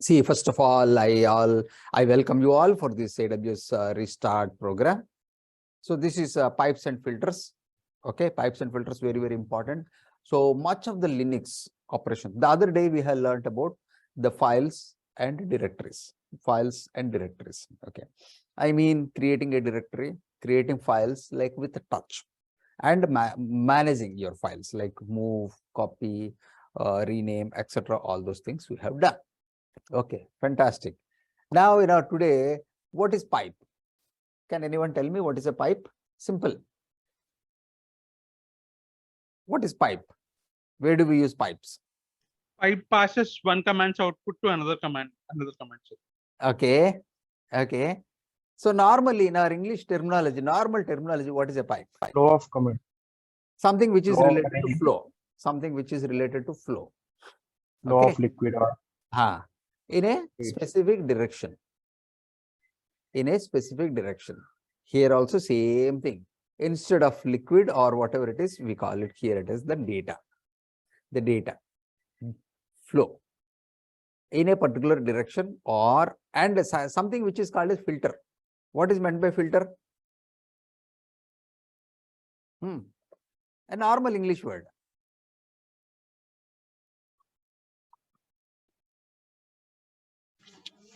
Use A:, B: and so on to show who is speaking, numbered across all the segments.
A: See, first of all, I welcome you all for this AWS restart program. So this is pipes and filters. Okay, pipes and filters, very, very important. So much of the Linux operation. The other day we have learned about the files and directories. Files and directories. Okay, I mean creating a directory, creating files like with a touch, and managing your files like move, copy, rename, etc. All those things we have done. Okay, fantastic. Now, today, what is pipe? Can anyone tell me what is a pipe? Simple. What is pipe? Where do we use pipes?
B: Pipe passes one command's output to another command.
A: Okay. Okay. So normally in our English terminology, normal terminology, what is a pipe?
C: Flow of command.
A: Something which is related to flow. Something which is related to flow.
C: Flow of liquid or
A: in a specific direction. In a specific direction. Here also same thing. Instead of liquid or whatever it is, we call it here it is the data. The data flow in a particular direction and something which is called as filter. What is meant by filter? A normal English word.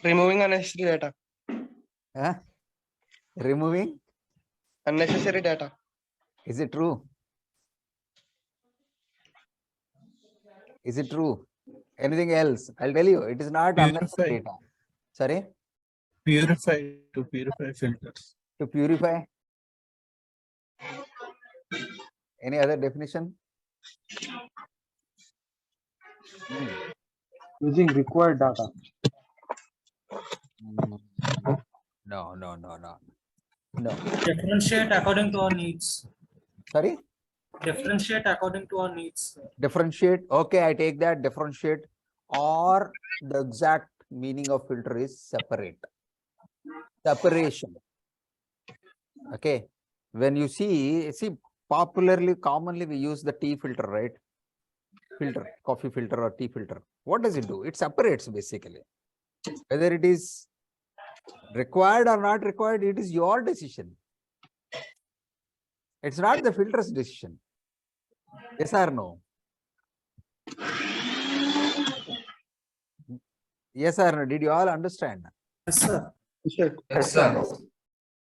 D: Removing unnecessary data.
A: Removing
D: unnecessary data.
A: Is it true? Is it true? Anything else? I'll tell you, it is not unnecessary data. Sorry?
E: Purify, to purify filters.
A: To purify? Any other definition?
C: Using required data.
A: No.
F: Differentiate according to our needs.
A: Sorry?
F: Differentiate according to our needs.
A: Differentiate. Okay, I take that. Differentiate, or the exact meaning of filter is separate. Separation. Okay. When you see commonly we use the tea filter, right? Filter, coffee filter or tea filter. What does it do? It separates basically. Whether it is required or not required, it is your decision. It's not the filter's decision. Yes or no? Yes or no? Did you all understand?
F: Yes, sir.
D: Yes, sir.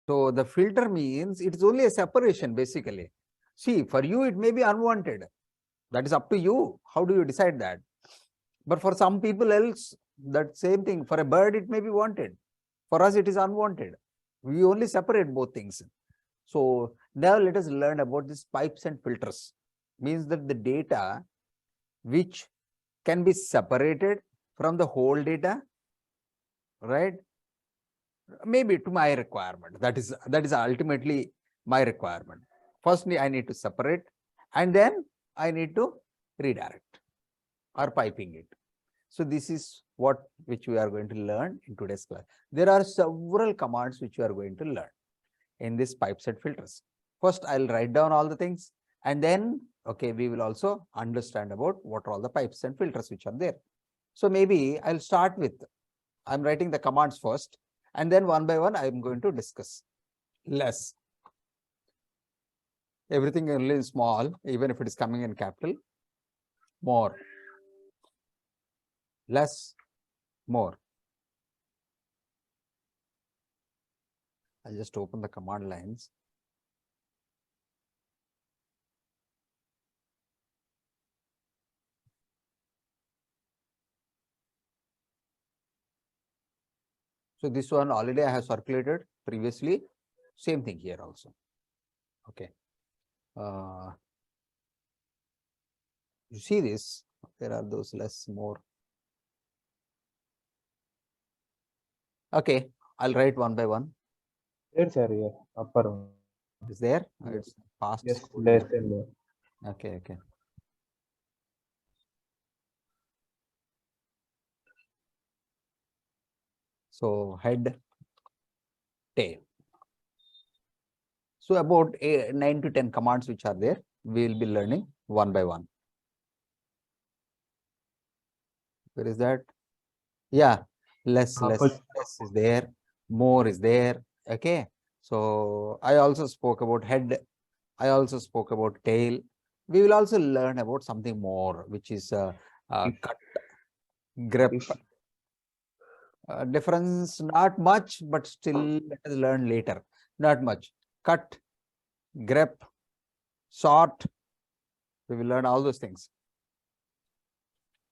A: So the filter means it is only a separation basically. See, for you it may be unwanted. That is up to you. How do you decide that? But for some people else, that same thing. For a bird, it may be wanted. For us, it is unwanted. We only separate both things. So now let us learn about these pipes and filters. Means that the data which can be separated from the whole data, right? Maybe to my requirement. That is ultimately my requirement. Firstly, I need to separate, and then I need to redirect or piping it. So this is which we are going to learn in today's class. There are several commands which you are going to learn in this pipes and filters. First, I'll write down all the things, and then, okay, we will also understand about what are all the pipes and filters which are there. So maybe I'll start with, I'm writing the commands first, and then one by one, I'm going to discuss. Less. Everything only in small, even if it is coming in capital. More. Less. More. I'll just open the command lines. So this one already I have circulated previously. Same thing here also. Okay. You see this? There are those less, more. Okay, I'll write one by one.
C: Yes, sir. Yeah. Upper one.
A: Is there? It's past.
C: Yes, less and more.
A: Okay. So head, tail. So about 9 to 10 commands which are there, we will be learning one by one. Where is that? Yeah, less
C: First,
A: is there, more is there. Okay. So I also spoke about head. I also spoke about tail. We will also learn about something more, which is cut, grep.
C: if
A: Difference not much, but still let us learn later. Not much. Cut, grep, sort. We will learn all those things.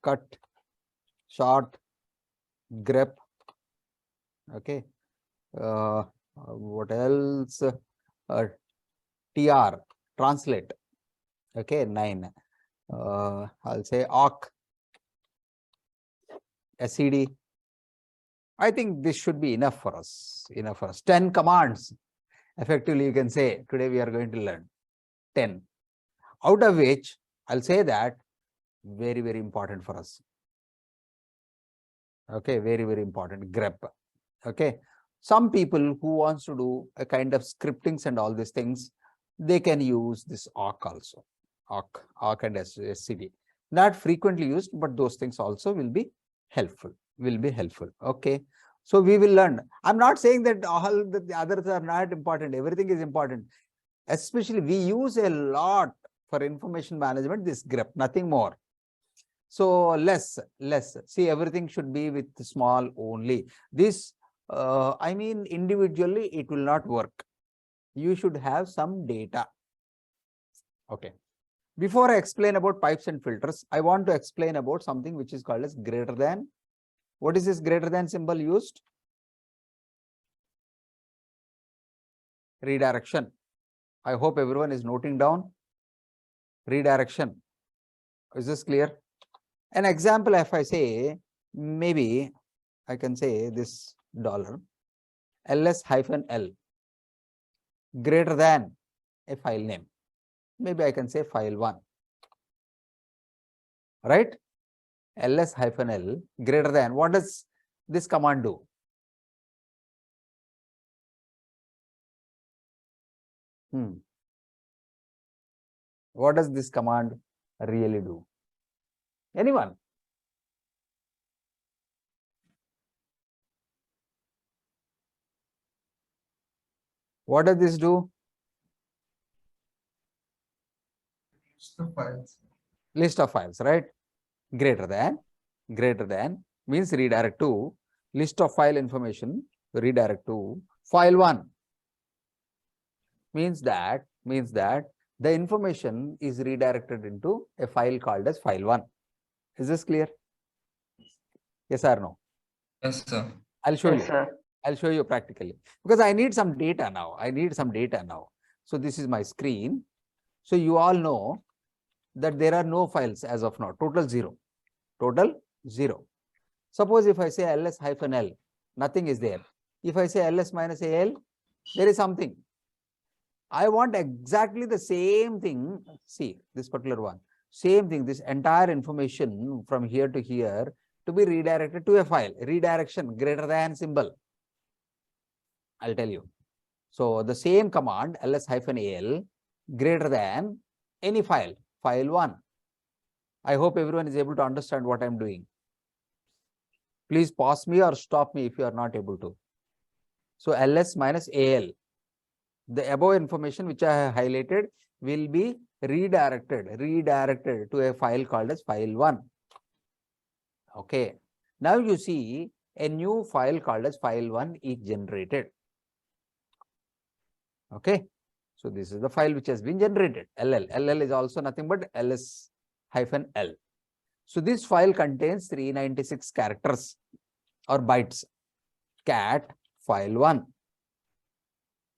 A: Cut, sort, grep. Okay. What else? TR, translate. Okay, 9. I'll say awk, SED. I think this should be enough for us. 10 commands. Effectively, you can say today we are going to learn 10. Out of which I'll say that very, very important for us. Okay, very, very important. Grep. Okay. Some people who wants to do a kind of scriptings and all these things, they can use this awk also. Awk and SCD. Not frequently used, but those things also will be helpful. Okay. So we will learn. I'm not saying that all the others are not important. Everything is important. Especially we use a lot for information management, this grep, nothing more. So less. See, everything should be with small only. This, I mean, individually, it will not work. You should have some data. Okay. Before I explain about pipes and filters, I want to explain about something which is called as greater than. What is this greater than symbol used? Redirection. I hope everyone is noting down. Redirection. Is this clear? An example, if I say, maybe I can say this dollar $ls-l greater than a file name. Maybe I can say file 1. Right? ls-l greater than. What does this command do? What does this command really do? Anyone? What does this do? List of files, right? Greater than means redirect to list of file information, redirect to file 1. Means that the information is redirected into a file called as file 1. Is this clear? Yes or no?
G: Yes, sir.
A: I'll show you.
D: sir.
A: I'll show you practically, because I need some data now. So this is my screen. So you all know that there are no files as of now. Total 0. Suppose if I say ls-l, nothing is there. If I say ls-al, there is something. I want exactly the same thing. See, this particular one. Same thing, this entire information from here to here to be redirected to a file. Redirection, greater than symbol. I'll tell you. So the same command, ls-al, greater than any file, file 1. I hope everyone is able to understand what I'm doing. Please pause me or stop me if you are not able to. So ls-al, the above information which I have highlighted will be redirected to a file called as file 1. Okay. Now you see a new file called as file 1 is generated. Okay. So this is the file which has been generated. LL is also nothing but ls-l. So this file contains 396 characters or bytes. Cat file 1.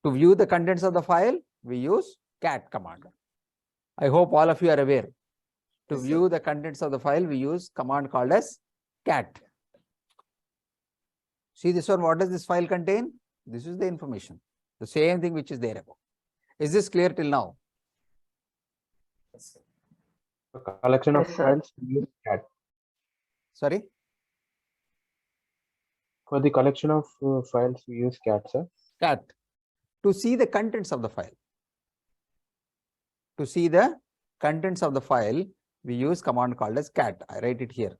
A: To view the contents of the file, we use cat command. I hope all of you are aware. To view the contents of the file, we use command called as cat. See this one, what does this file contain? This is the information. The same thing which is there above. Is this clear till now?
C: a collection of
D: Yes, sir.
C: files, we use cat.
A: Sorry?
C: For the collection of files, we use cat, sir.
A: Cat. To see the contents of the file. To see the contents of the file, we use command called as cat. I write it here.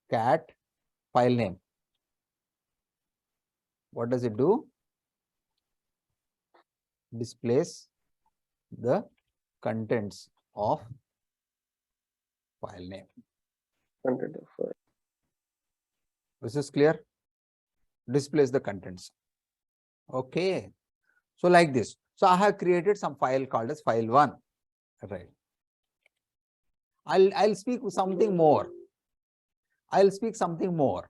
A: cat file name. What does it do? Displays the contents of file name.
D: Content of file.
A: This is clear? Displays the contents. Okay. So like this. So I have created some file called as file1. Right. I'll speak something more. I'll speak something more,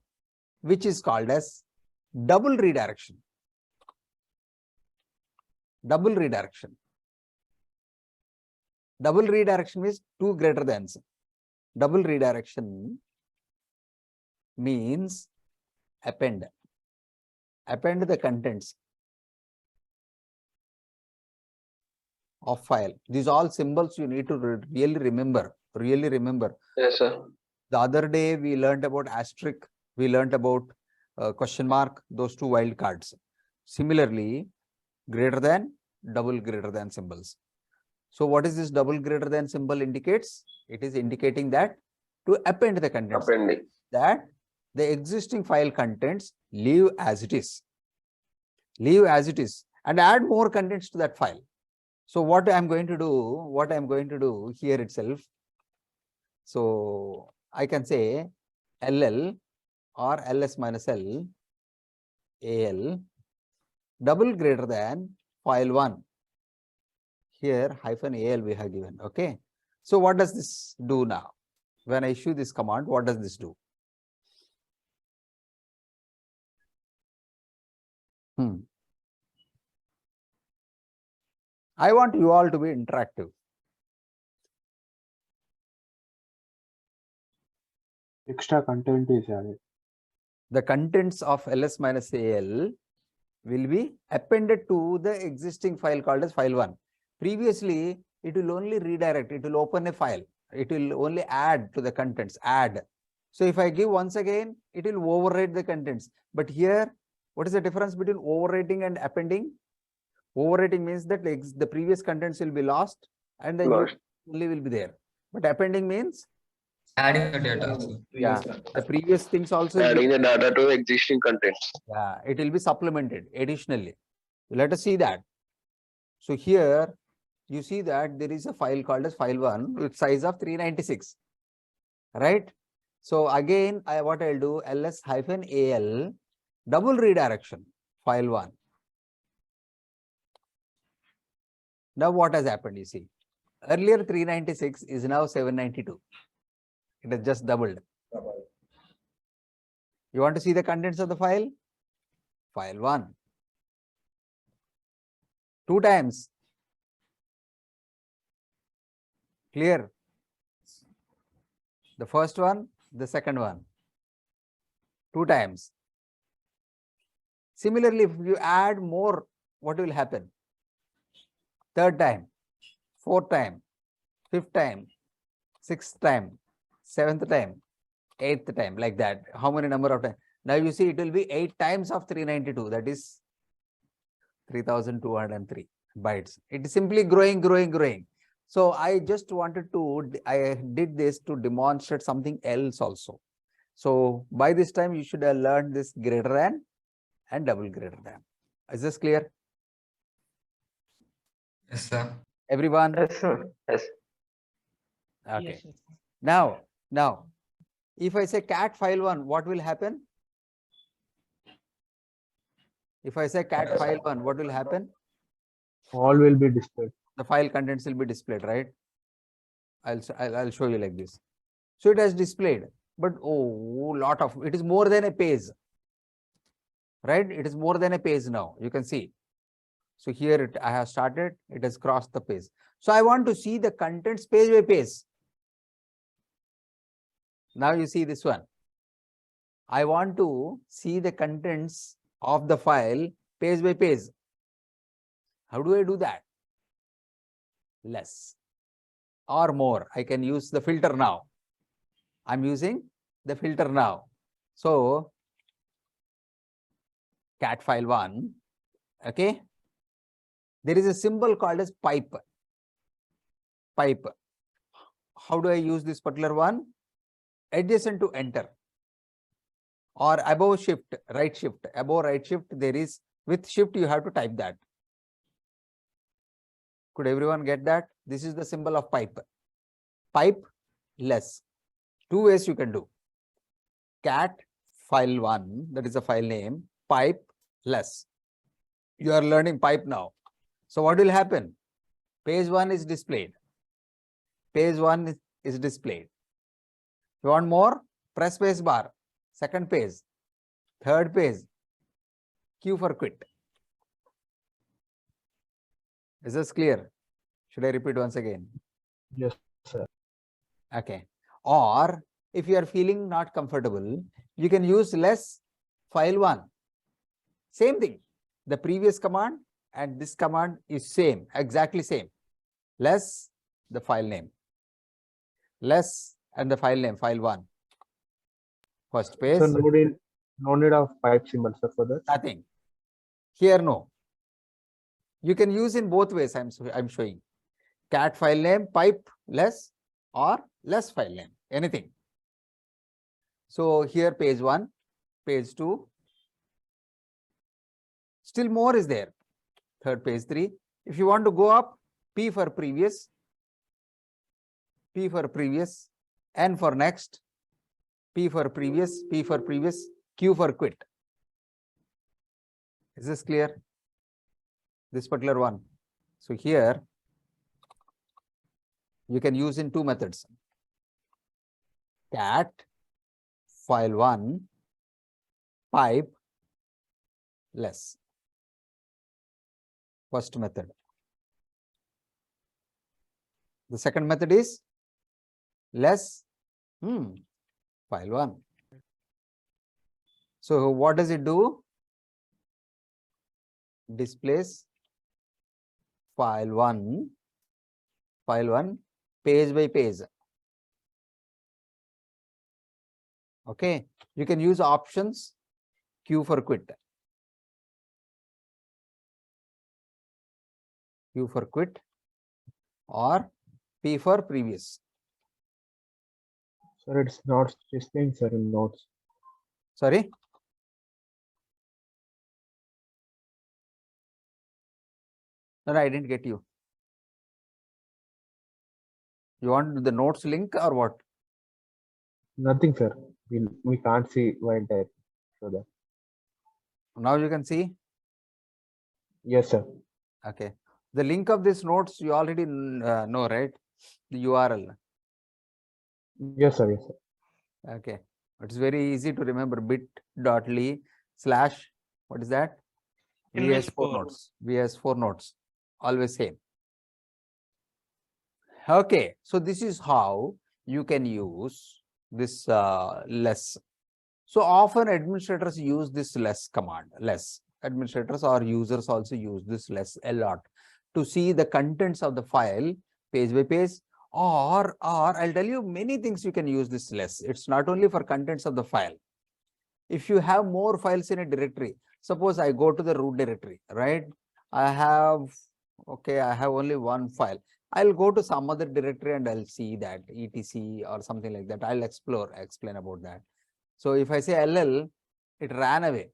A: which is called as double redirection. Double redirection. Double redirection is two greater than. Double redirection means append. Append the contents of file. These all symbols you need to really remember. Really remember.
D: Yes, sir.
A: The other day we learned about asterisk. We learned about question mark. Those two wild cards. Similarly, greater than, double greater than symbols. So what is this double greater than symbol indicates? It is indicating that to append the contents.
D: Appending.
A: That the existing file contents leave as it is. Leave as it is and add more contents to that file. So what I'm going to do here itself. So I can say LL or LS minus L AL double greater than file1. Here hyphen AL we have given. Okay. So what does this do now? When I issue this command, what does this do? I want you all to be interactive.
C: Extra content is added.
A: The contents of ls minus al will be appended to the existing file called as file1. Previously, it will only redirect, it will open a file, it will only add to the contents, add. So if I give once again, it will overwrite the contents. But here, what is the difference between overwriting and appending? Overwriting means that the previous contents will be lost and the new only will be there. But appending means
G: adding the data also.
A: yeah, the previous things also will be,
D: Adding the data to existing contents.
A: yeah, it will be supplemented additionally. Let us see that. So here you see that there is a file called as file1 with size of 396, right? So again, what I'll do ls-al double redirection file1. Now what has happened? You see, earlier 396 is now 792. It has just doubled. You want to see the contents of the file? File1. 2 times. Clear? The first one, the second one. 2 times. Similarly, if you add more, what will happen? 3rd time, 4th time, 5th time, 6th time, 7th time, 8th time, like that. How many number of times? Now you see it will be 8 times of 392. That is 3203 bytes. It is simply growing. So I just wanted to, I did this to demonstrate something else also. So by this time you should have learned this greater than and double greater than. Is this clear?
G: Yes, sir.
A: Everyone?
D: Yes, sir. Yes.
A: Okay. Now, if I say cat file1, what will happen? If I say cat file1, what will happen?
C: All will be displayed.
A: The file contents will be displayed, right? I'll show you like this. So it has displayed, but it is more than a page, right? It is more than a page now. You can see. So here I have started, it has crossed the page. So I want to see the contents page by page. Now you see this one. I want to see the contents of the file page by page. How do I do that? Less or more. I can use the filter now. I'm using the filter now. So cat file1, okay. There is a symbol called as pipe. Pipe. How do I use this particular one? Adjacent to enter. or above shift, right shift, above right shift, there is with shift, you have to type that. Could everyone get that? This is the symbol of pipe. Pipe less. Two ways you can do. Cat file1, that is a file name, pipe less. You are learning pipe now. So what will happen? Page 1 is displayed. Page 1 is displayed. You want more? Press space bar. Second page. Third page. Q for quit. Is this clear? Should I repeat once again?
C: Yes, sir.
A: Okay. Or if you are feeling not comfortable, you can use less file1. Same thing. The previous command and this command is same, exactly same. Less the file name. Less and the file name, file1. First page,
C: So no need of pipe symbol, sir, for that.
A: nothing. Here, no. You can use in both ways. I'm showing. Cat file name, pipe less, or less file name, anything. So here page 1, page 2. Still more is there. Third page 3. If you want to go up, P for previous, P for previous, N for next, P for previous, P for previous, Q for quit. Is this clear? This particular one. So here you can use in two methods. Cat file1 pipe less. First method. The second method is less file1. So what does it do? Displays file1 page by page. Okay, you can use options Q for quit. Q for quit or P for previous.
C: Sir, it's not displaying, sir, in notes.
A: Sorry. No, I didn't get you. You want the notes link or what?
C: Nothing, sir. We can't see while type. So that.
A: Now you can see.
C: Yes, sir.
A: Okay. The link of this notes you already know, right? The URL.
C: Yes, sir. Yes, sir.
A: Okay. It's very easy to remember bit.ly/ what is that? VS4 notes. VS4 notes. Always same. Okay. So this is how you can use this less. So often administrators use this less command. Less. Administrators or users also use this less a lot to see the contents of the file page by page, or I'll tell you many things you can use this less. It's not only for contents of the file. If you have more files in a directory, suppose I go to the root directory, right? I have only one file. I'll go to some other directory and I'll see that etc or something like that. I'll explain about that. So if I say LL, it ran away.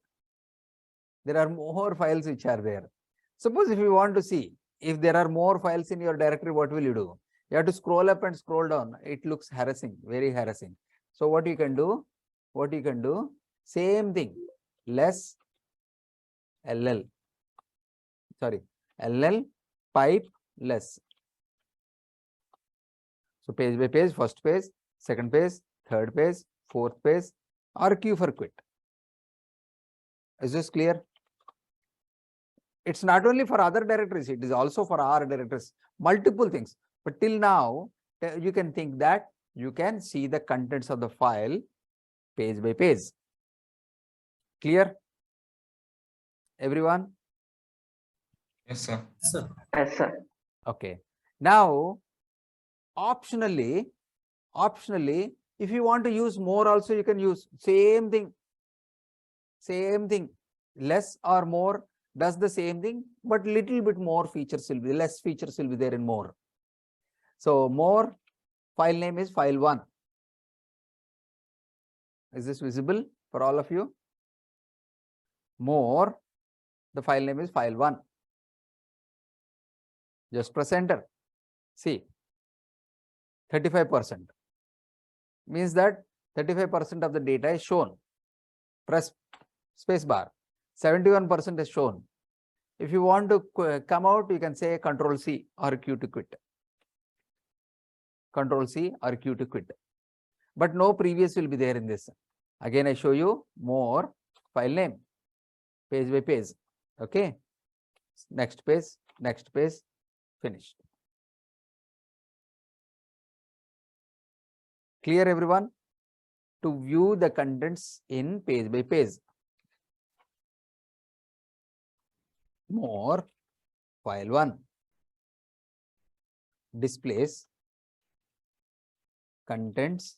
A: There are more files which are there. Suppose if you want to see if there are more files in your directory, what will you do? You have to scroll up and scroll down. It looks harassing, very harassing. So what you can do? Same thing, less LL. Sorry, LL pipe less. So page by page, first page, second page, third page, fourth page, or Q for quit. Is this clear? It's not only for other directories, it is also for our directories, multiple things. But till now, you can think that you can see the contents of the file page by page. Clear? Everyone?
G: Yes, sir.
F: Sir.
D: Yes, sir.
A: Okay. Now, optionally, if you want to use more also, you can use same thing. Less or more does the same thing, but little bit more features will be, less features will be there in more. So more file name is file1. Is this visible? for all of you? More, the file name is file1. Just press enter. See, 35%. Means that 35% of the data is shown. Press space bar. 71% is shown. If you want to come out, you can say Control C or Q to quit. Control C or Q to quit. But no previous will be there in this. Again, I show you more file name, page by page. Okay. Next page, finished. Clear, everyone? To view the contents in page by page. More, file1 displays contents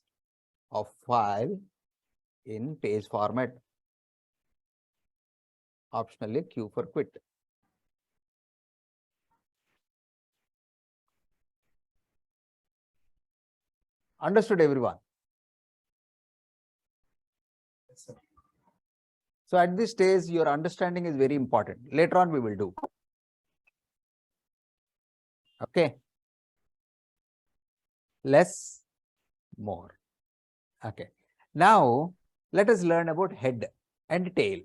A: of file in page format. Optionally Q for quit. Understood, everyone?
E: Yes, sir.
A: So at this stage, your understanding is very important. Later on, we will do. Okay. Less, more. Okay. Now, let us learn about head and tail.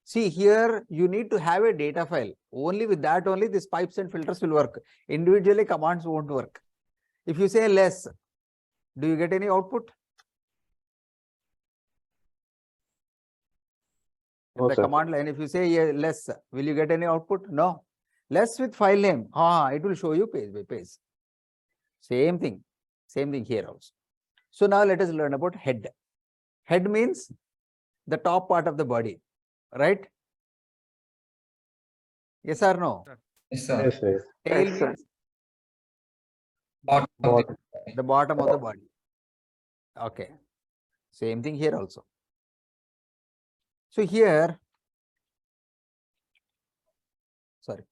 A: See, here you need to have a data file. Only with that only these pipes and filters will work. Individually, commands won't work. If you say less, do you get any output? In
C: No,
A: the
C: sir.
A: command line, if you say less, will you get any output? No. Less with file name. It will show you page by page. Same thing here also. So now let us learn about head. Head means the top part of the body, right? Yes or no?
G: Yes, sir.
C: Yes, sir.
A: Tail
D: Yes, sir.
A: means
G: Bottom of
C: Bottom.
A: the bottom of the body. Okay. Same thing here also. So here, sorry.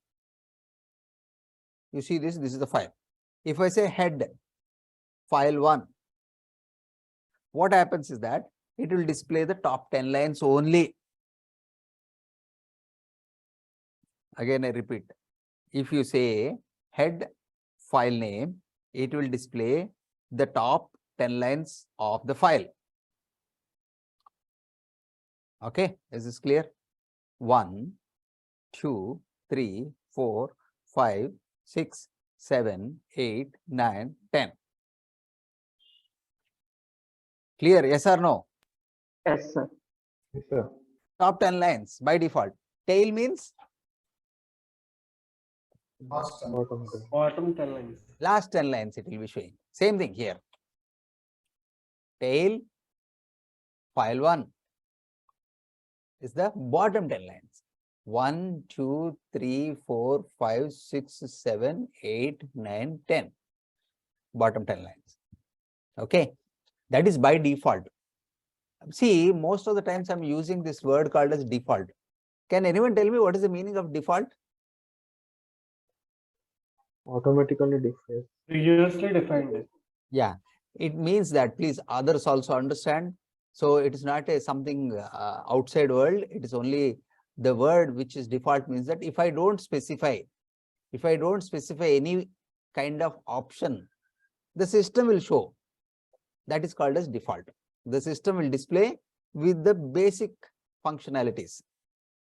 A: You see this is the file. If I say head, file1, what happens is that it will display the top 10 lines only. Again, I repeat. If you say head, file name, it will display the top 10 lines of the file. Okay, is this clear? 1, 2, 3, 4, 5, 6, 7, 8, 9, 10. Clear? Yes or no?
D: Yes, sir.
C: Yes, sir.
A: Top 10 lines by default. Tail means
C: Bottom.
D: Bottom 10 lines.
A: last 10 lines it will be showing. Same thing here. Tail, file1 is the bottom 10 lines. 1, 2, 3, 4, 5, 6, 7, 8, 9, 10. Bottom 10 lines. Okay. That is by default. See, most of the times I'm using this word called as default. Can anyone tell me what is the meaning of default?
C: Automatically different.
D: Previously defined.
A: Yeah, it means that, please others also understand. So it is not a something outside world. It is only the word which is default means that if I don't specify any kind of option, the system will show. That is called as default. The system will display with the basic functionalities,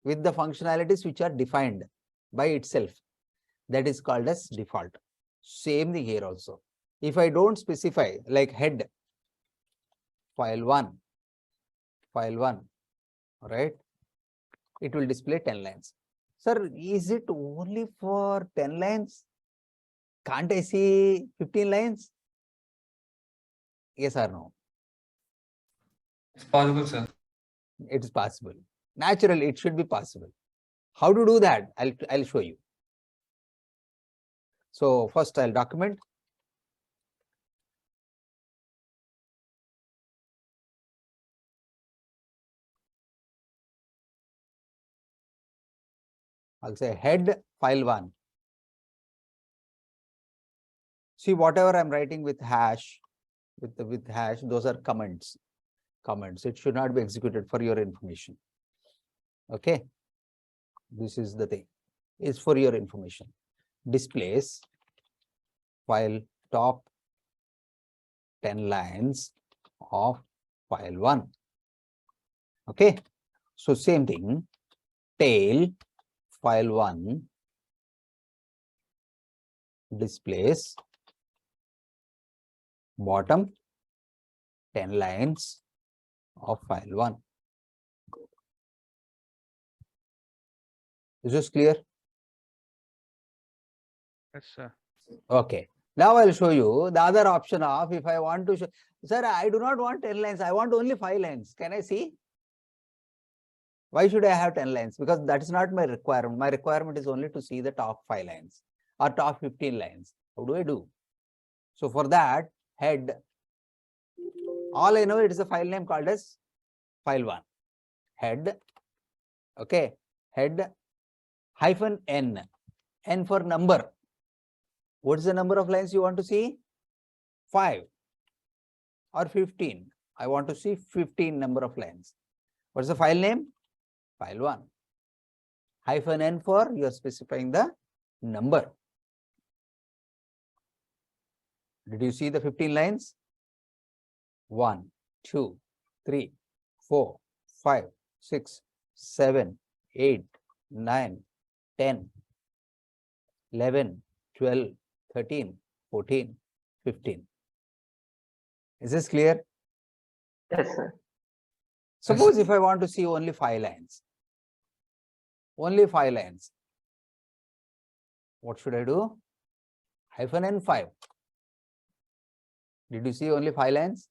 A: with the functionalities which are defined by itself. That is called as default. Same thing here also. If I don't specify, like head, file1, right? It will display 10 lines. Sir, is it only for 10 lines? Can't I see 15 lines? Yes or no?
G: It's possible, sir.
A: It is possible. Naturally, it should be possible. How to do that? I'll show you. So first I'll document. I'll say head file1. See, whatever I'm writing with hash, with hash, those are comments. comments. It should not be executed, for your information. Okay. This is the thing. It's for your information. Displays file top 10 lines of file 1. Okay. So same thing, tail file 1 displays bottom 10 lines of file 1. Is this clear?
B: Yes, sir.
A: Okay. Now I'll show you the other option of, if I want to show, sir, I do not want 10 lines, I want only 5 lines. Can I see? Why should I have 10 lines? Because that is not my requirement. My requirement is only to see the top 5 lines or top 15 lines. How do I do? So for that, head, all I know, it is a file name called as file 1. Head, okay, head hyphen n, n for number. What is the number of lines you want to see? 5 or 15. I want to see 15 number of lines. What is the file name? File 1. Hyphen n for, you are specifying the number. Did you see the 15 lines? 1, 2, 3, 4, 5, 6, 7, 8, 9, 10, 11, 12, 13, 14, 15. Is this clear?
D: Yes, sir.
A: Suppose if I want to see only 5 lines. Only 5 lines. What should I do? Hyphen n5. Did you see only 5 lines?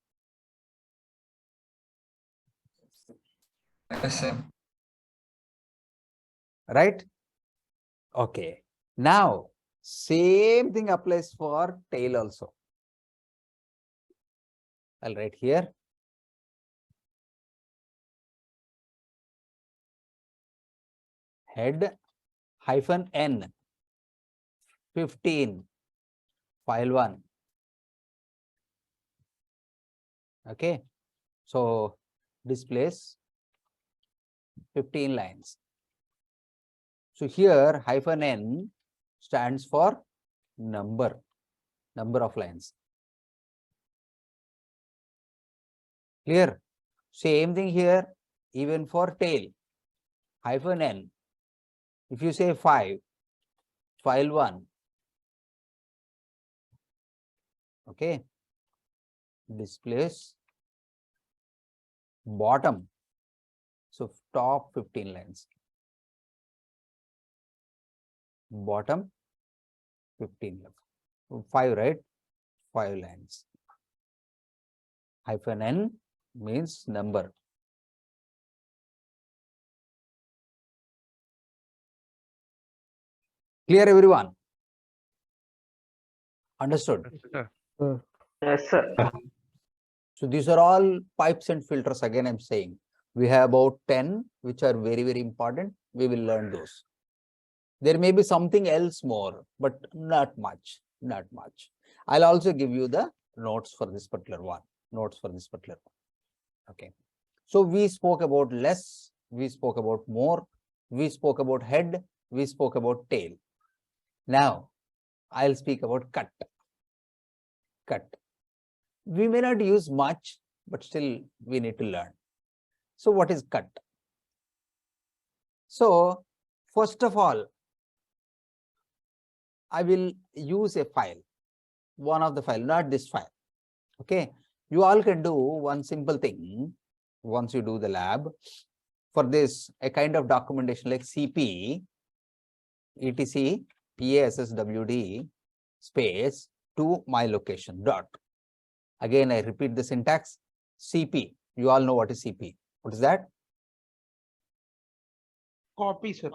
G: Yes, sir.
A: Right? Okay. Now, same thing applies for tail also. I'll write here. Head hyphen n 15 file 1. Okay. So displays 15 lines. So here hyphen n stands for number of lines. Clear? Same thing here, even for tail. Hyphen n. If you say 5, file 1. Okay. Displays bottom. So top 15 lines. Bottom 15 lines. 5, right? 5 lines. Hyphen n means number. Clear, everyone? Understood?
B: Yes, sir.
D: Yes, sir.
A: So these are all pipes and filters. Again, I'm saying we have about 10 which are very, very important. We will learn those. There may be something else more, but not much, not much. I'll also give you the notes for this particular one. Okay. So we spoke about less, we spoke about more, we spoke about head, we spoke about tail. Now, I'll speak about cut. We may not use much, but still we need to learn. So what is cut? So first of all, I will use a file, one of the file, not this file. Okay. You all can do one simple thing once you do the lab. For this, a kind of documentation like CP, etc, PASSWD space to my location dot. Again, I repeat the syntax. CP, you all know what is CP. What is that?
B: Copy, sir.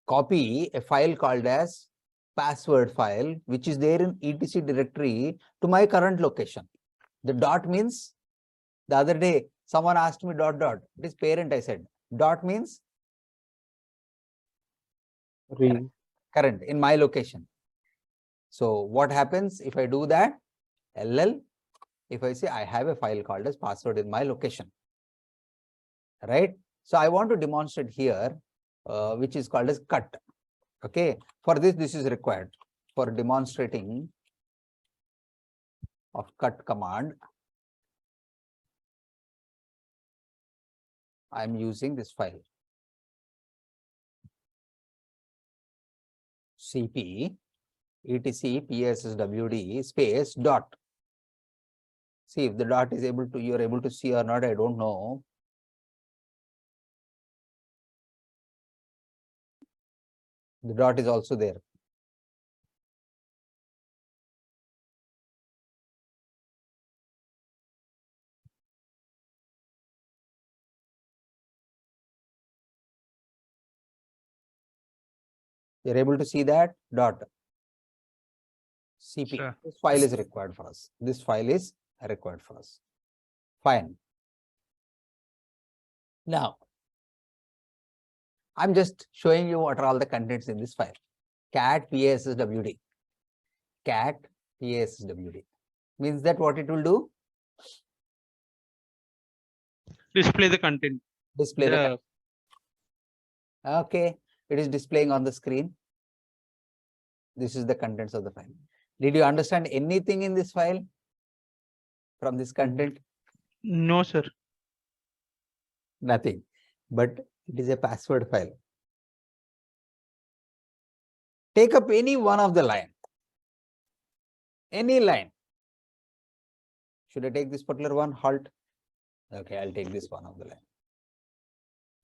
A: Copy a file called as password file, which is there in etc directory to my current location. The dot means, the other day someone asked me dot. It is parent, I said. Dot means current in my location. So what happens if I do that? LL if I say I have a file called as password in my location, right? So I want to demonstrate here, which is called as cut. Okay, for this is required for demonstrating of cut command. I am using this file cp etc psswd space dot. See if the dot is able to, you are able to see or not, I don't know. The dot is also there. You are able to see that dot. CP.
B: Sure.
A: This file is required for us. This file is required for us. Fine. Now, I'm just showing you what are all the contents in this file. Cat PASSWD. Cat PASSWD. Means that what it will do?
B: Display the content.
A: Display the
B: The
A: content. Okay. It is displaying on the screen. This is the contents of the file. Did you understand anything in this file from this content?
B: no, sir.
A: Nothing. But it is a password file. Take up any one of the line. Any line. Should I take this particular one? Halt. Okay, I'll take this one of the line.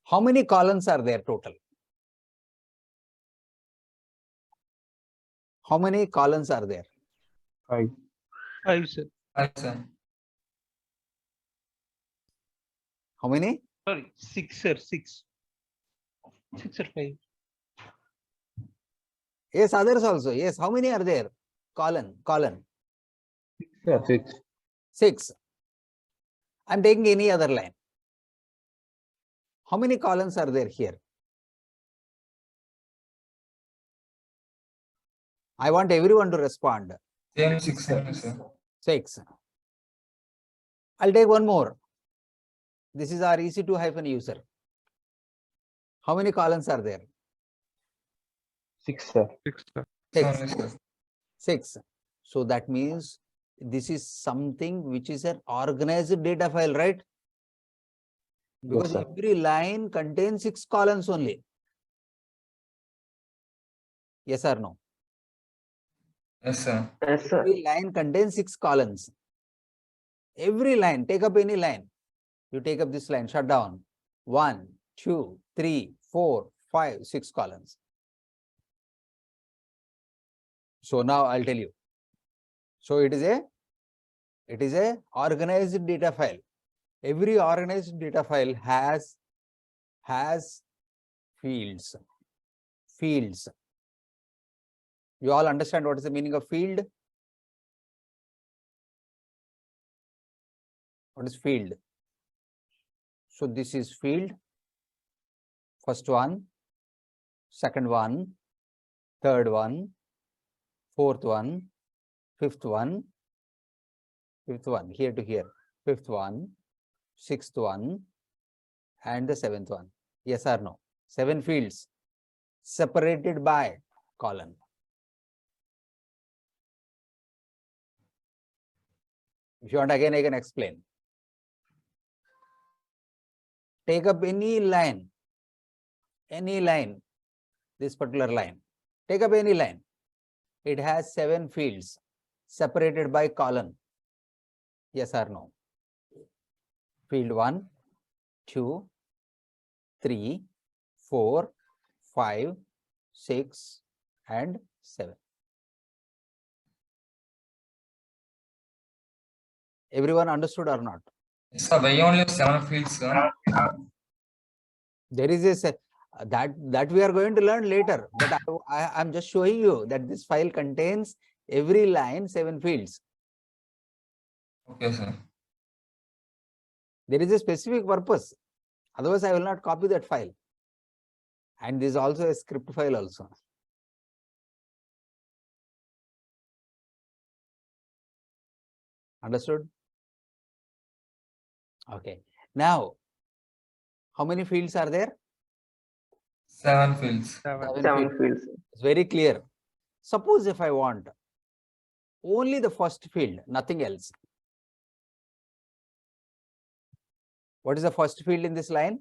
A: How many columns are there total? How many columns are there?
C: 5.
B: 5, sir.
G: 5, sir.
A: How many?
B: Sorry, 6, sir. 6. 6 or 5.
A: Yes, others also. Yes, how many are there? Column.
C: Yeah, 6.
A: 6. I'm taking any other line. How many columns are there here? I want everyone to respond.
G: Same 6 only, sir.
A: 6. I'll take one more. This is our EC2-user. How many columns are there?
C: 6, sir.
B: 6, sir.
G: 6
A: 6.
G: only, sir.
A: 6. So that means this is something which is an organized data file, right? Because
C: sir.
A: every line contains 6 columns only. Yes or no?
G: Yes, sir.
D: Yes, sir.
A: Every line contains 6 columns. Every line, take up any line. You take up this line, shut down. 1, 2, 3, 4, 5, 6 columns. So now I'll tell you. So it is a organized data file. Every organized data file has fields. Fields. You all understand what is the meaning of field? What is field? So this is field. First one, second one, third one, fourth one, fifth one, here to here, fifth one, sixth one, and the seventh one. Yes or no? 7 fields separated by column. If you want, again, I can explain. Take up any line, this particular line. Take up any line. It has 7 fields separated by column. Yes or no? Field 1, 2, 3, 4, 5, 6, and 7. Everyone understood or not?
G: Yes, sir. Why only 7 fields, sir?
A: There is a that we are going to learn later, but I'm just showing you that this file contains every line 7 fields.
G: Okay, sir.
A: There is a specific purpose. Otherwise, I will not copy that file. And this is also a script file also. Understood? Okay. Now, how many fields are there?
G: 7 fields.
D: 7
A: fields.
D: fields.
A: It's very clear. Suppose if I want only the first field, nothing else. What is the first field in this line?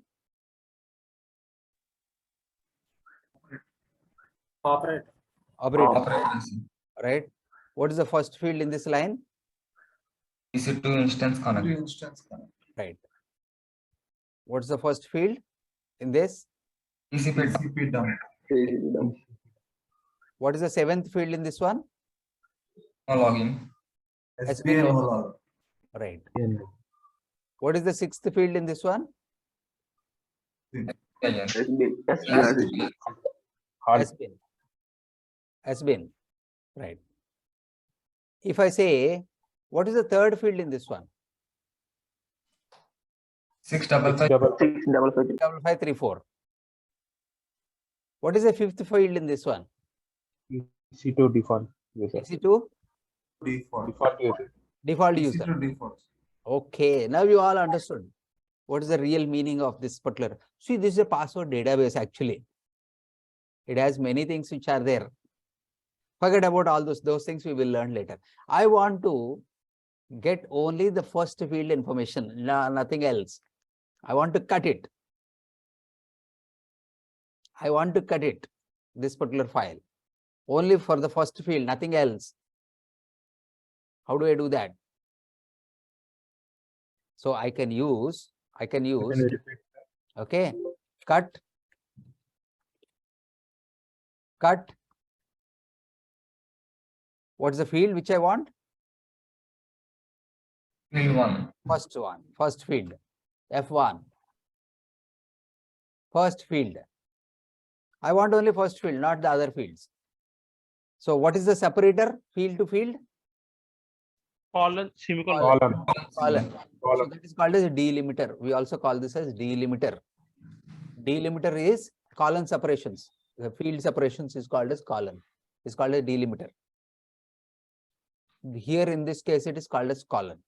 F: Operator.
A: Operator,
G: Operators.
A: right? What is the first field in this line?
G: EC2 instance connect.
A: Right. What's the first field in this?
G: ECP dump.
A: What is the seventh field in this one?
G: No login.
A: SBN no log. Right.
C: And
A: What is the sixth field in this one?
G: Again.
D: SB.
C: hard
A: SBN. SBN. Right. If I say, what is the third field in this one?
G: 655.
D: 655.
A: 5534. What is the fifth field in this one?
C: EC2 default user.
A: EC2
C: Default user.
A: default user. Okay, now you all understood what is the real meaning of this particular. See, this is a password database actually. It has many things which are there. Forget about all those things we will learn later. I want to get only the first field information, nothing else. I want to cut it. I want to cut it, this particular file, only for the first field, nothing else. How do I do that? So I can use,
C: Can you repeat?
A: okay, cut. What's the field which I want?
G: Field 1.
A: First one, first field, F1. First field. I want only first field, not the other fields. So what is the separator, field to field?
B: Colon, semicolon.
C: Column.
A: So that is called as a delimiter. We also call this as delimiter. Delimiter is column separations. The field separations is called as column. It's called a delimiter. Here in this case, it is called as column.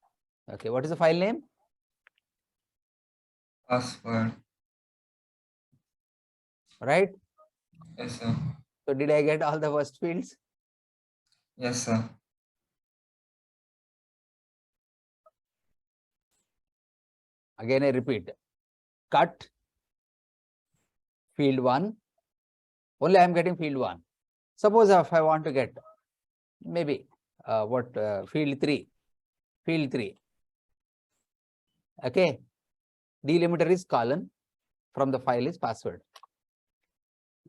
A: Okay, what is the file name?
G: Password.
A: Right?
G: Yes, sir.
A: So did I get all the first fields?
G: Yes, sir.
A: Again, I repeat, cut field 1. Only I am getting field 1. Suppose if I want to get maybe field 3. Field 3. Okay. Delimiter is colon. From the file is password.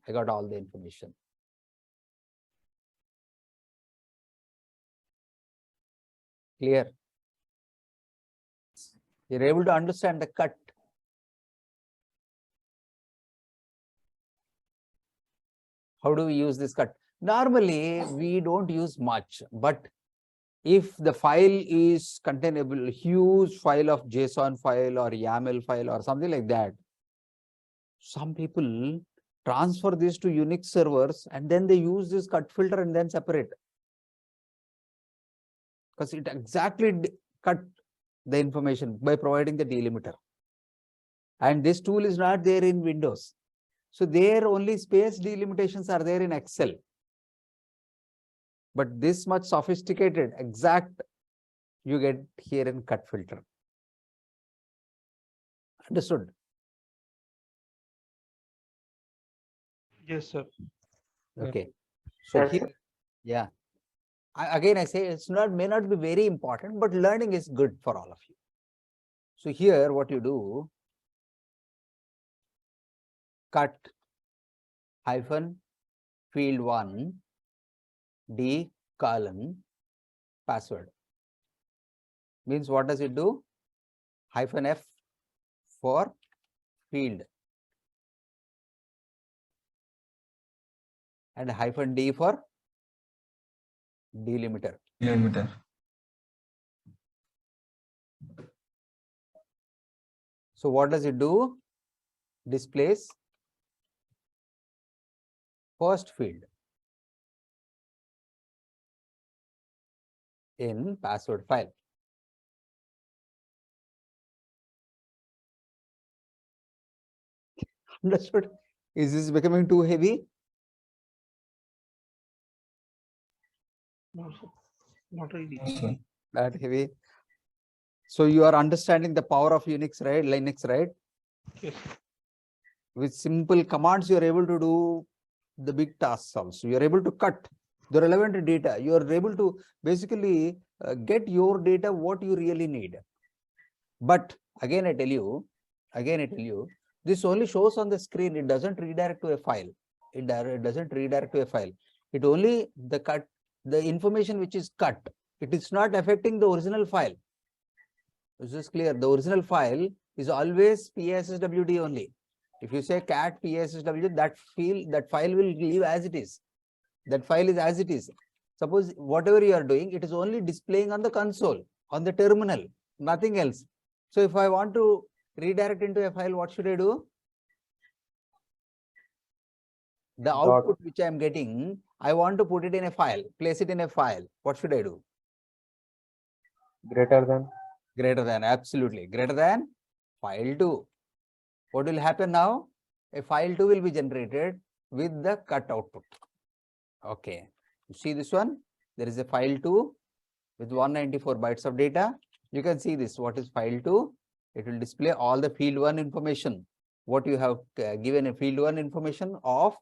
A: I got all the information. Clear? You're able to understand the cut. How do we use this cut? Normally, we don't use much, but if the file is containable, huge file of JSON file or YAML file or something like that, some people transfer this to Unix servers and then they use this cut filter and then separate. Because it exactly cut the information by providing the delimiter. And this tool is not there in Windows. So there only space delimitations are there in Excel. But this much sophisticated, exact, you get here in cut filter. Understood?
B: Yes, sir.
A: Okay. So
D: Yes,
A: here,
D: sir.
A: yeah. Again, I say it's may not be very important, but learning is good for all of you. So here, what you do, cut hyphen field 1 D colon password. Means what does it do? Hyphen F for field and hyphen D for delimiter.
G: Delimiter.
A: So what does it do? Displays first field in password file. Understood? Is this becoming too heavy?
B: No, sir. Not really.
G: No, sir.
A: That heavy. So you are understanding the power of Unix, right? Linux, right?
B: Yes, sir.
A: With simple commands, you are able to do the big tasks also. You are able to cut the relevant data. You are able to basically get your data what you really need. But again, I tell you, this only shows on the screen. It doesn't redirect to a file. It doesn't redirect to a file. It only the information which is cut. It is not affecting the original file. Is this clear? The original file is always PSSWD only. If you say cat PSSW, that file will leave as it is. That file is as it is. Suppose whatever you are doing, it is only displaying on the console, on the terminal, nothing else. So if I want to redirect into a file, what should I do? The output which I am getting, I want to put it in a file, place it in a file. What should I do?
C: Greater than.
A: Greater than, absolutely. Greater than file2. What will happen now? A file2 will be generated with the cut output. Okay. You see this one? There is a file2 with 194 bytes of data. You can see this. What is file2? It will display all the field 1 information. What you have given a field 1 information of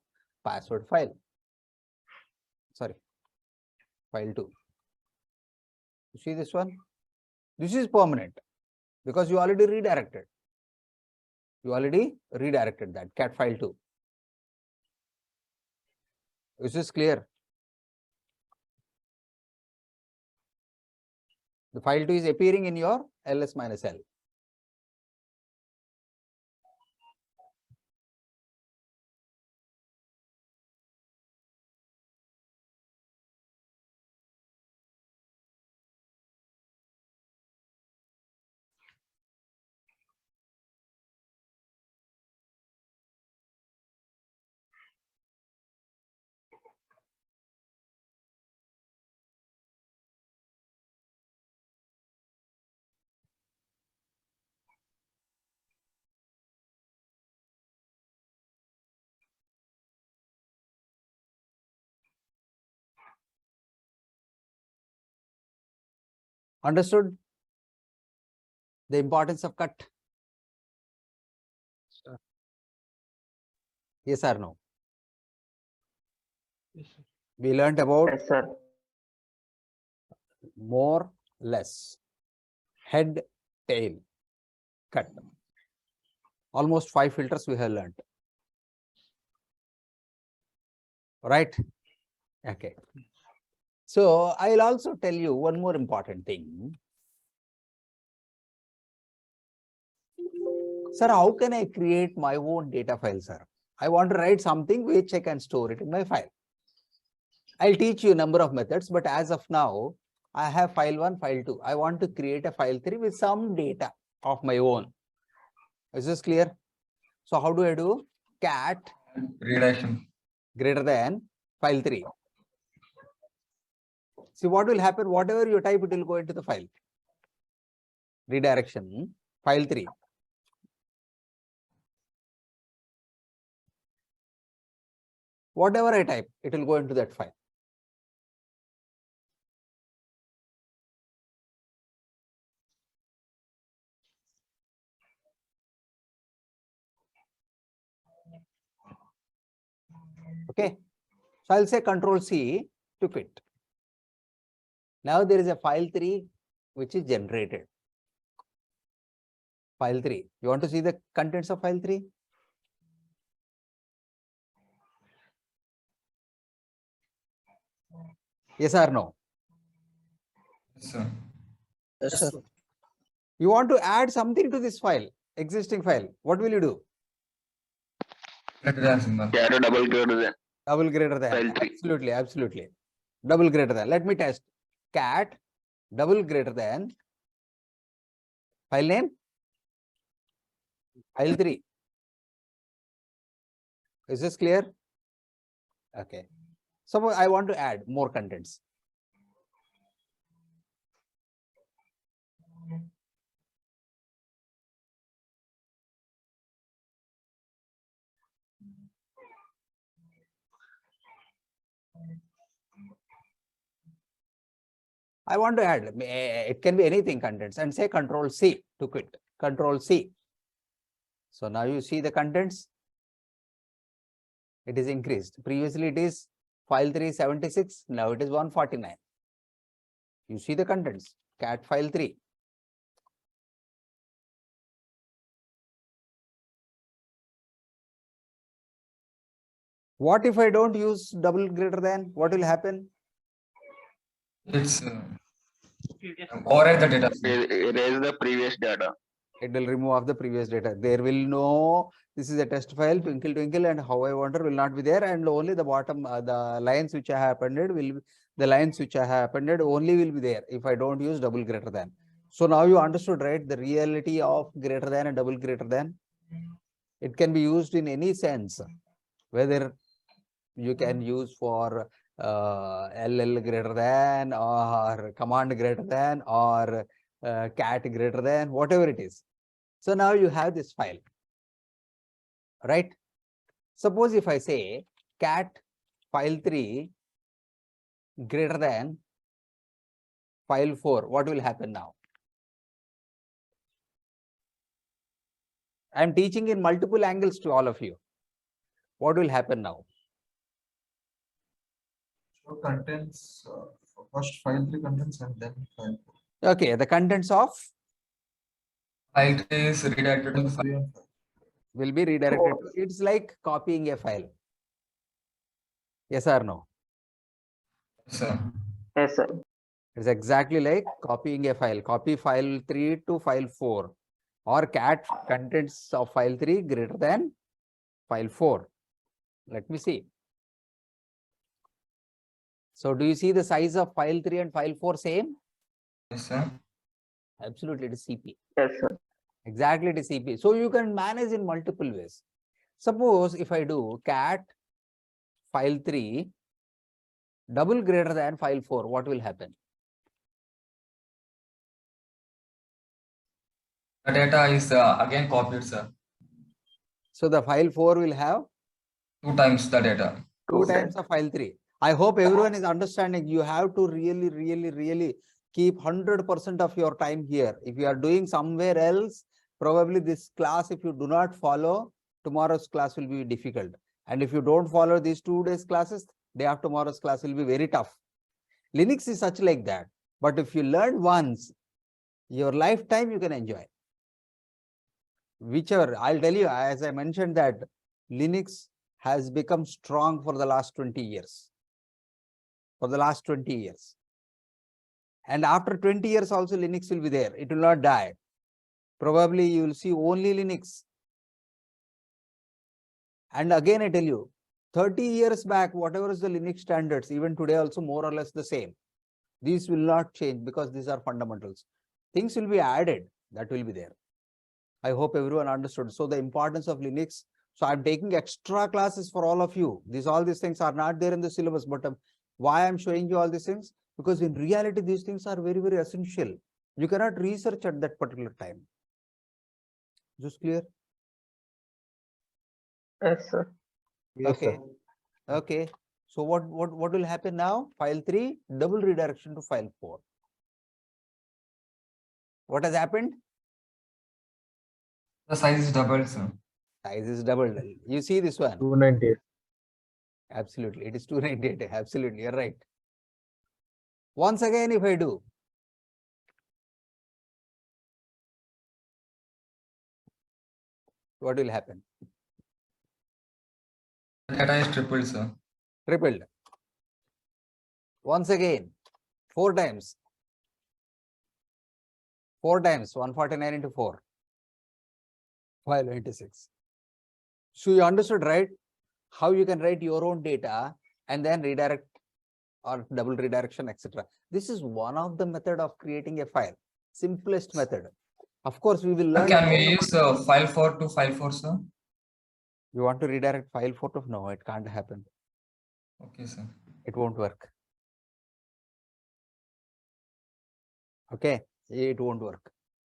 A: password file. Sorry, file2. You see this one? This is permanent because you already redirected. You already redirected that cat file2. Is this clear? The file2 is appearing in your ls-l. Understood the importance of cut? Yes or no?
B: Yes, sir.
A: We learned about
D: Yes, sir.
A: more, less, head, tail, cut. Almost 5 filters we have learned. Right? Okay. So I'll also tell you one more important thing. Sir, how can I create my own data file, sir? I want to write something which I can store it in my file. I'll teach you a number of methods, but as of now, I have file 1, file 2. I want to create a file 3 with some data of my own. Is this clear? So how do I do? Cat
G: Redirection.
A: greater than file 3. See what will happen, whatever you type, it will go into the file. Redirection, file 3. Whatever I type, it will go into that file. Okay. So I'll say Control C to quit. Now there is a file 3 which is generated. File 3. You want to see the contents of file 3? Yes or no?
G: Yes, sir.
E: Yes, sir.
A: You want to add something to this file, existing file. What will you do?
G: Greater than symbol.
D: Yeah, double greater than.
A: Double greater than.
D: File 3.
A: Absolutely, absolutely. Double greater than. Let me test. Cat double greater than file name file 3. Is this clear? Okay. Suppose I want to add more contents. I want to add, it can be anything contents, and say Control C to quit, Control C. So now you see the contents, it is increased. Previously it is file 376, now it is 149. You see the contents, cat file 3. What if I don't use double greater than? What will happen?
G: It's override the data. sir.
D: Erase the previous data.
A: It will remove off the previous data. There will no, this is a test file, twinkle twinkle, and how I wonder will not be there, and only the bottom, the lines which I have appended will be, the lines which I have appended only will be there if I don't use double greater than. So now you understood, right, the reality of greater than and double greater than. It can be used in any sense, whether you can use for LL greater than, or command greater than, or cat greater than, whatever it is. So now you have this file, right? Suppose if I say cat file 3 greater than file 4, what will happen now? I am teaching in multiple angles to all of you. What will happen now?
H: So contents, first file 3 contents and then file 4.
A: Okay, the contents of
G: File 3 is redirected to
H: File
G: file.
H: 3 and 5.
A: will be redirected. It's like copying a file. Yes or no?
G: Sir.
D: Yes, sir.
A: It's exactly like copying a file. Copy file 3 to file 4, or cat contents of file 3 greater than file 4. Let me see. So do you see the size of file 3 and file 4 same?
G: Yes, sir.
A: Absolutely, it is CP.
D: Yes, sir.
A: Exactly, it is CP. So you can manage in multiple ways. Suppose if I do cat file 3 double greater than file 4, what will happen?
G: The data is again copied, sir.
A: So the file 4 will have
G: 2 times the data.
A: 2 times of file 3. I hope everyone is understanding. You have to really keep 100% of your time here. If you are doing somewhere else, probably this class, if you do not follow, tomorrow's class will be difficult. And if you don't follow these 2 days classes, day after tomorrow's class will be very tough. Linux is such like that. But if you learn once, your lifetime you can enjoy. Whichever, I'll tell you, as I mentioned that Linux has become strong for the last 20 years. For the last 20 years. And after 20 years also Linux will be there. It will not die. Probably you will see only Linux. And again I tell you, 30 years back, whatever is the Linux standards, even today also more or less the same. These will not change because these are fundamentals. Things will be added, that will be there. I hope everyone understood. So the importance of Linux. So I'm taking extra classes for all of you. All these things are not there in the syllabus, but why I'm showing you all these things? Because in reality, these things are very essential. You cannot research at that particular time. Just clear?
D: Yes, sir.
C: Yes,
A: Okay.
C: sir.
A: Okay. So what will happen now? File 3, double redirection to file 4. What has happened?
G: The size is doubled, sir.
A: Size is doubled. You see this one?
C: 298.
A: Absolutely. It is 298. Absolutely. You're right. Once again, if I do, what will happen?
G: The data is tripled, sir.
A: Tripled. Once again, 4 times. 4 times, 149 into 4. 596. So you understood, right? How you can write your own data and then redirect or double redirection, etc. This is one of the method of creating a file. Simplest method. Of course, we will learn.
G: Can we use file 4 to file 4, sir?
A: You want to redirect file 4 to? No, it can't happen.
G: Okay, sir.
A: It won't work. Okay, it won't work.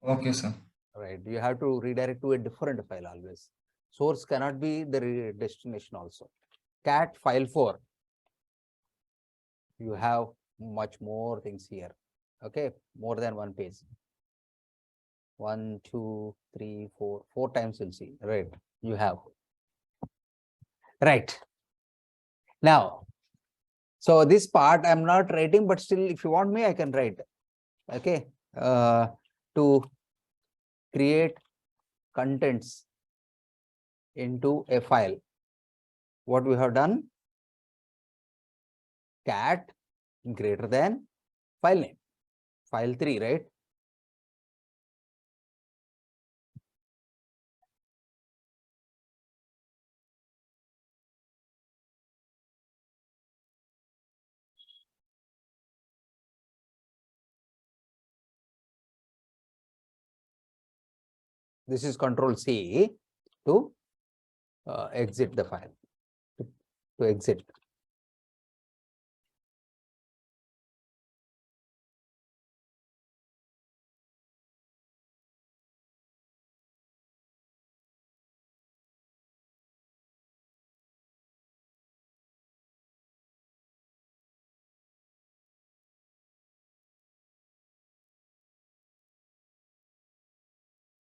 G: Okay, sir.
A: Right, you have to redirect to a different file always. Source cannot be the destination also. Cat file 4. You have much more things here. Okay, more than one page. 1, 2, 3, 4, 4 times you'll see, right? You have. Right. Now, so this part I'm not writing, but still, if you want me, I can write. Okay. To create contents into a file. What we have done? Cat greater than file name. File 3, right? This is Control C to exit the file. To exit.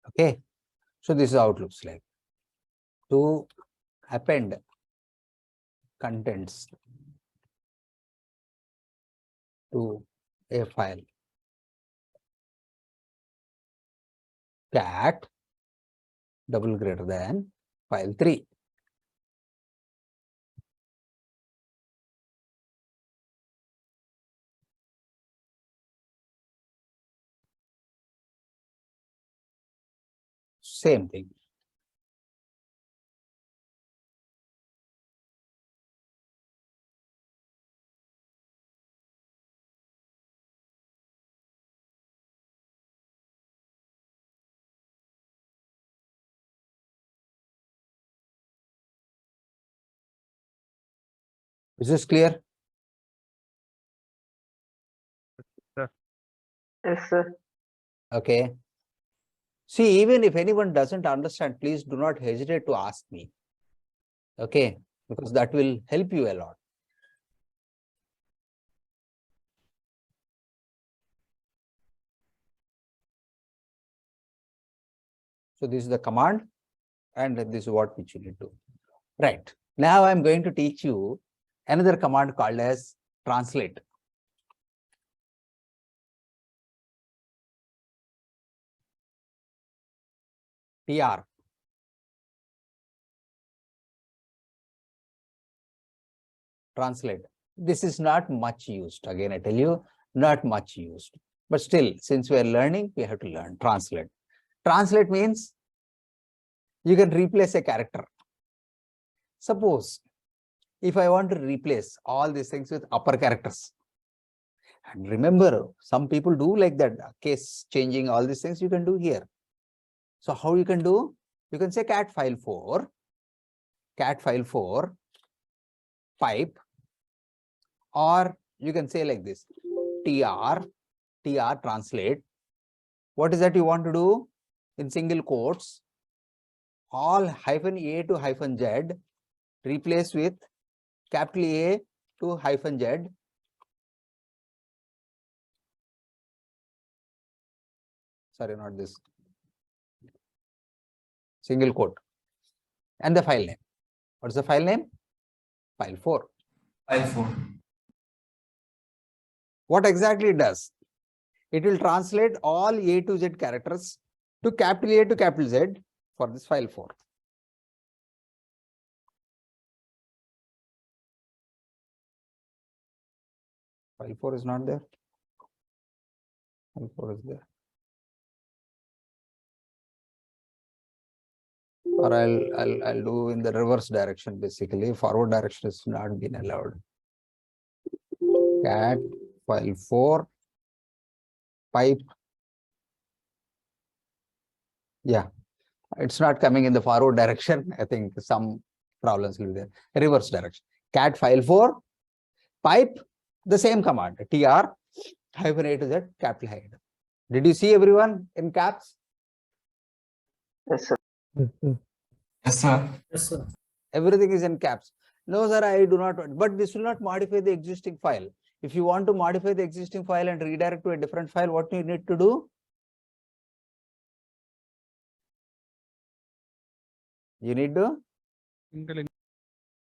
A: Okay. So this is how it looks like. To append contents to a file. Cat double greater than file 3. Same thing. Is this clear?
D: Yes, sir.
A: Okay. See, even if anyone doesn't understand, please do not hesitate to ask me. Okay, because that will help you a lot. So this is the command, and this is what which you need to do. Right. Now I'm going to teach you another command called as translate. TR. Translate. This is not much used. Again, I tell you, not much used. But still, since we are learning, we have to learn. Translate. Translate means you can replace a character. Suppose if I want to replace all these things with upper characters. And remember, some people do like that, case changing, all these things you can do here. So how you can do? You can say cat file 4 pipe, or you can say like this, tr translate. What is that you want to do? In single quotes, all -a to -z replace with capital A to -z. Sorry, not this. Single quote. And the file name. What's the file name? File 4.
G: File 4.
A: What exactly it does? It will translate all A to Z characters to capital A to capital Z for this file 4. File 4 is not there. File 4 is there. Or I'll do in the reverse direction, basically. Forward direction is not been allowed. Cat file 4 pipe. Yeah, it's not coming in the forward direction. I think some problems will be there. Reverse direction. Cat file 4 pipe, the same command, tr -a to z capital height. Did you see everyone in caps?
D: Yes, sir.
G: Yes, sir.
F: Yes, sir.
A: Everything is in caps. No, sir, I do not, but this will not modify the existing file. If you want to modify the existing file and redirect to a different file, what you need to do? You need to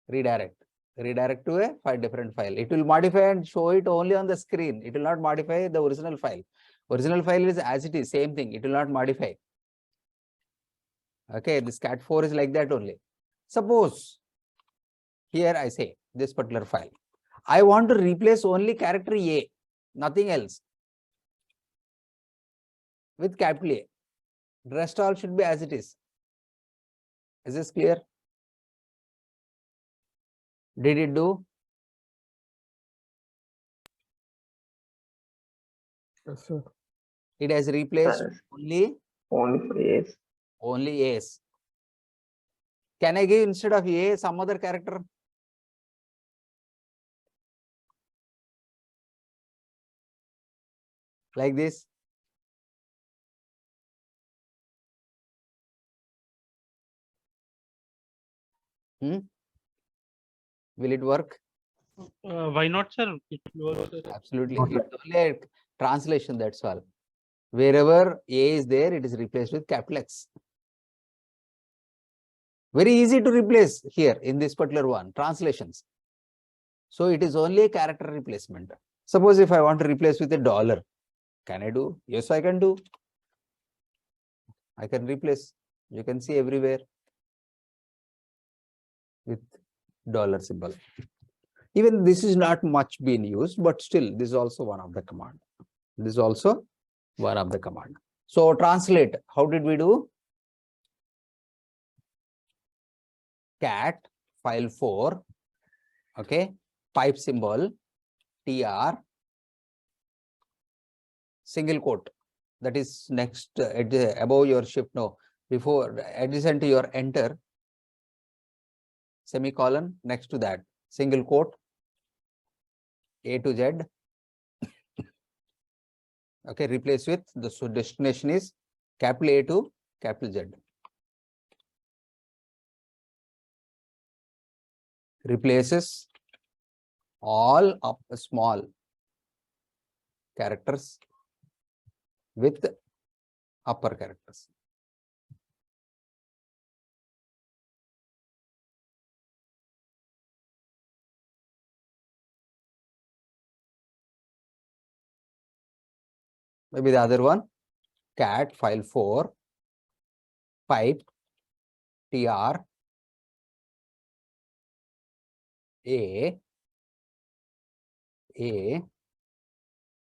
A: redirect to a different file. It will modify and show it only on the screen. It will not modify the original file. Original file is as it is, same thing. It will not modify. Okay, this cat4 is like that only. Suppose here I say this particular file, I want to replace only character A, nothing else, with capital A. The rest all should be as it is. Is this clear? Did it do?
C: Yes, sir.
A: It has replaced
D: Yes.
A: only
D: Only for A's.
A: A's. Can I give instead of A some other character? Like this? Will it work?
B: Why not, sir? It will work, sir.
A: Absolutely. It's only a translation, that's all. Wherever A is there, it is replaced with capital X. Very easy to replace here in this particular one, translations. So it is only a character replacement. Suppose if I want to replace with a dollar, can I do? Yes, I can do. I can replace. You can see everywhere with dollar symbol. Even this is not much being used, but still this is also one of the command. This is also one of the command. So translate, how did we do? Cat file4, okay, pipe symbol, tr, single quote, that is next above your shift, no, before adjacent to your enter, semicolon, next to that, single quote, A to Z. Okay, replace with the destination is capital A to capital Z. Replaces all of small characters with upper characters. Maybe the other one, cat file4, pipe tr A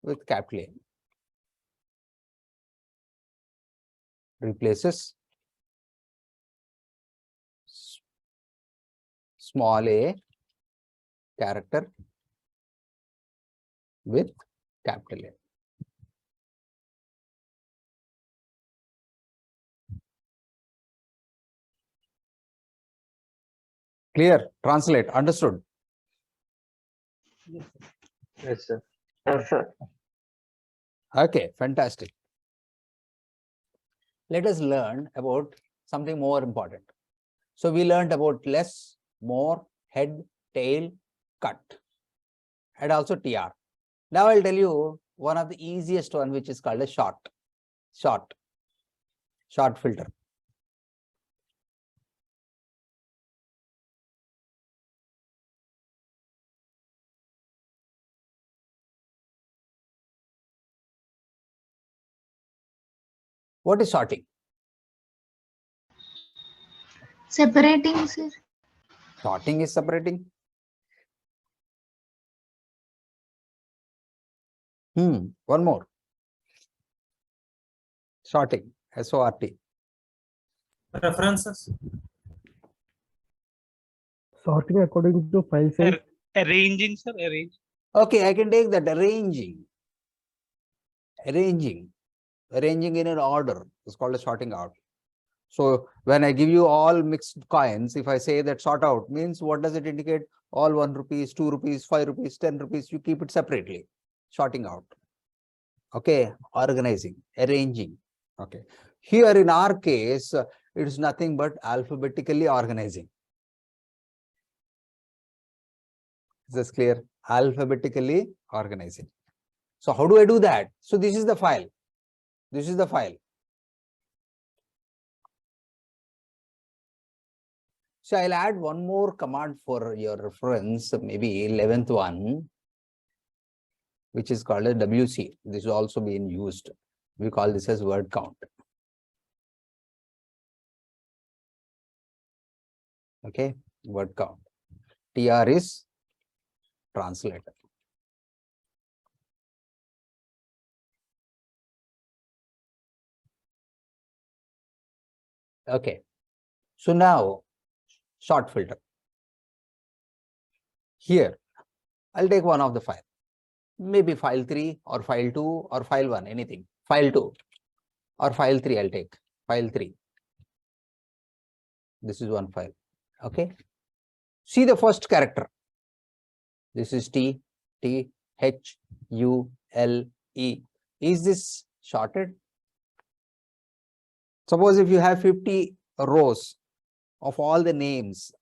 A: with capital A. Replaces small a character with capital A. Clear? Translate. Understood?
D: Yes, sir. Yes, sir.
A: Okay, fantastic. Let us learn about something more important. So we learned about less, more, head, tail, cut, and also TR. Now I'll tell you one of the easiest one, which is called a short filter. What is sorting?
I: Separating, sir.
A: Sorting is separating. One more. Sorting, S-O-R-T.
F: References.
C: Sorting according to file size.
B: Arranging, sir. Arrange.
A: Okay, I can take that. Arranging in an order is called a sorting out. So when I give you all mixed coins, if I say that sort out means, what does it indicate? All 1 rupees, 2 rupees, 5 rupees, 10 rupees, you keep it separately. Sorting out. Okay, organizing, arranging. Okay. Here in our case, it is nothing but alphabetically organizing. Is this clear? alphabetically organizing. So how do I do that? So this is the file. This is the file. So I'll add one more command for your reference, maybe 11th one, which is called a WC. This is also being used. We call this as word count. Okay, word count. TR is translator. Okay, so now sort filter. Here, I'll take one of the file, maybe file 3 or file 2 or file 1, anything. File 2 or file 3, I'll take file 3. This is one file. Okay, see the first character. This is T, T, H, U, L, E. Is this sorted? Suppose if you have 50 rows of all the names,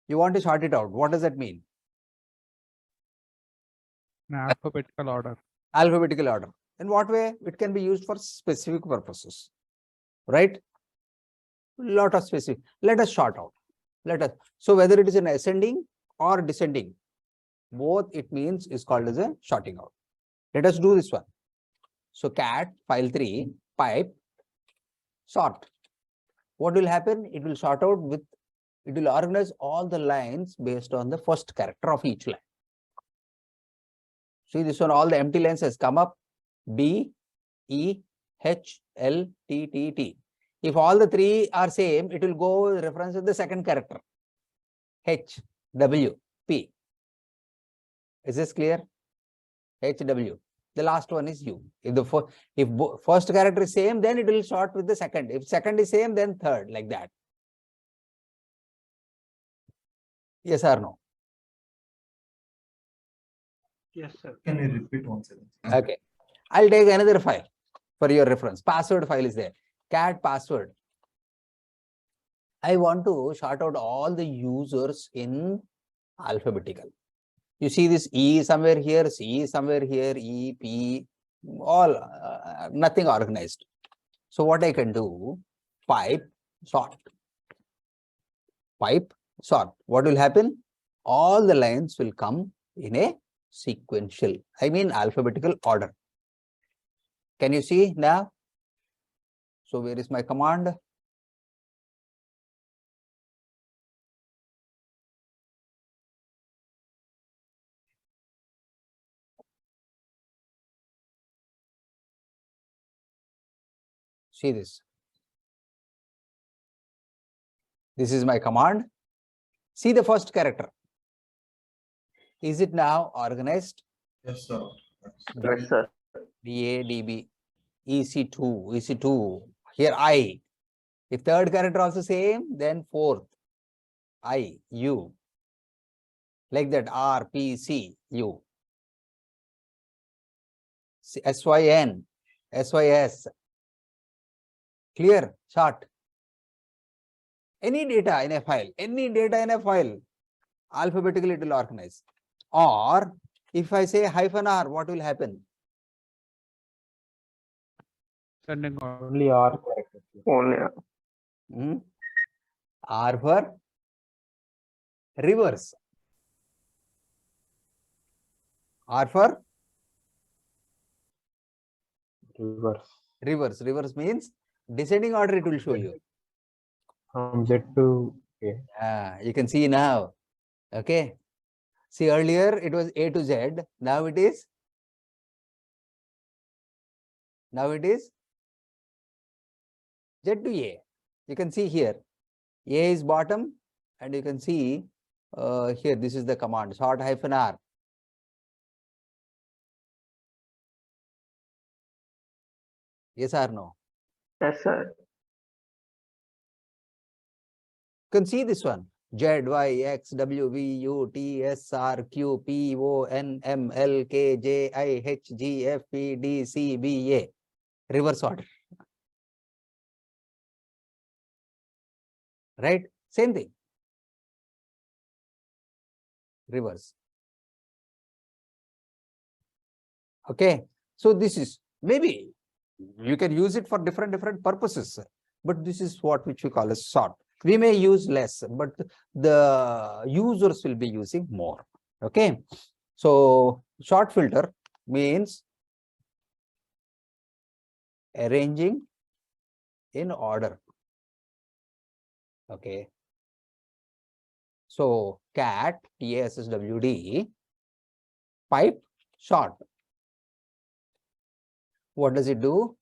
A: you want to sort it out. What does that mean?
B: In alphabetical order.
A: Alphabetical order. In what way? It can be used for specific purposes, right? Lot of specific. Let us sort out. So whether it is an ascending or descending, both it means is called as a sorting out. Let us do this one. So cat file 3 pipe sort. What will happen? It will sort out with, it will organize all the lines based on the first character of each line. See this one, all the empty lines has come up. B, E, H, L, T, T, T. If all the three are same, it will go reference with the second character. H, W, P. Is this clear? H, W. The last one is U. If first character is same, then it will sort with the second. If second is same, then third, like that. Yes or no?
B: Yes, sir.
H: Can you repeat once again?
A: Okay. I'll take another file for your reference. Password file is there. Cat password. I want to sort out all the users in alphabetical. You see this E somewhere here, C somewhere here, E, P, all nothing organized. So what I can do, pipe sort. Pipe sort. What will happen? All the lines will come in a sequential, I mean alphabetical order. Can you see now? So where is my command? See this. This is my command. See the first character. Is it now organized?
H: Yes, sir.
D: Yes, sir.
A: DA, DB, EC2, EC2. Here I. If third character also same, then fourth. I, U. Like that. R, P, C, U. SYN, SYS. Clear? Short. Any data in a file, alphabetically it will organize. Or if I say -R, what will happen?
B: Sending order.
C: Only R characters.
D: Only
A: R for reverse. R for
C: Reverse.
A: reverse. Reverse means descending order it will show you.
C: From Z to A.
A: You can see now. Okay. See, earlier it was A to Z. Now it is Z to A. You can see here. A is bottom, and you can see here. This is the command sort -R. Yes or no?
D: yes, sir.
A: You can see this one. Z, Y, X, W, V, U, T, S, R, Q, P, O, N, M, L, K, J, I, H, G, F, P, D, C, B, A. Reverse order. Right? Same thing. reverse. Okay, so this is maybe you can use it for different purposes, but this is what which we call as sort. We may use less, but the users will be using more. Okay, so sort filter means arranging in order. Okay, so cat TASSWD pipe sort. What does it do?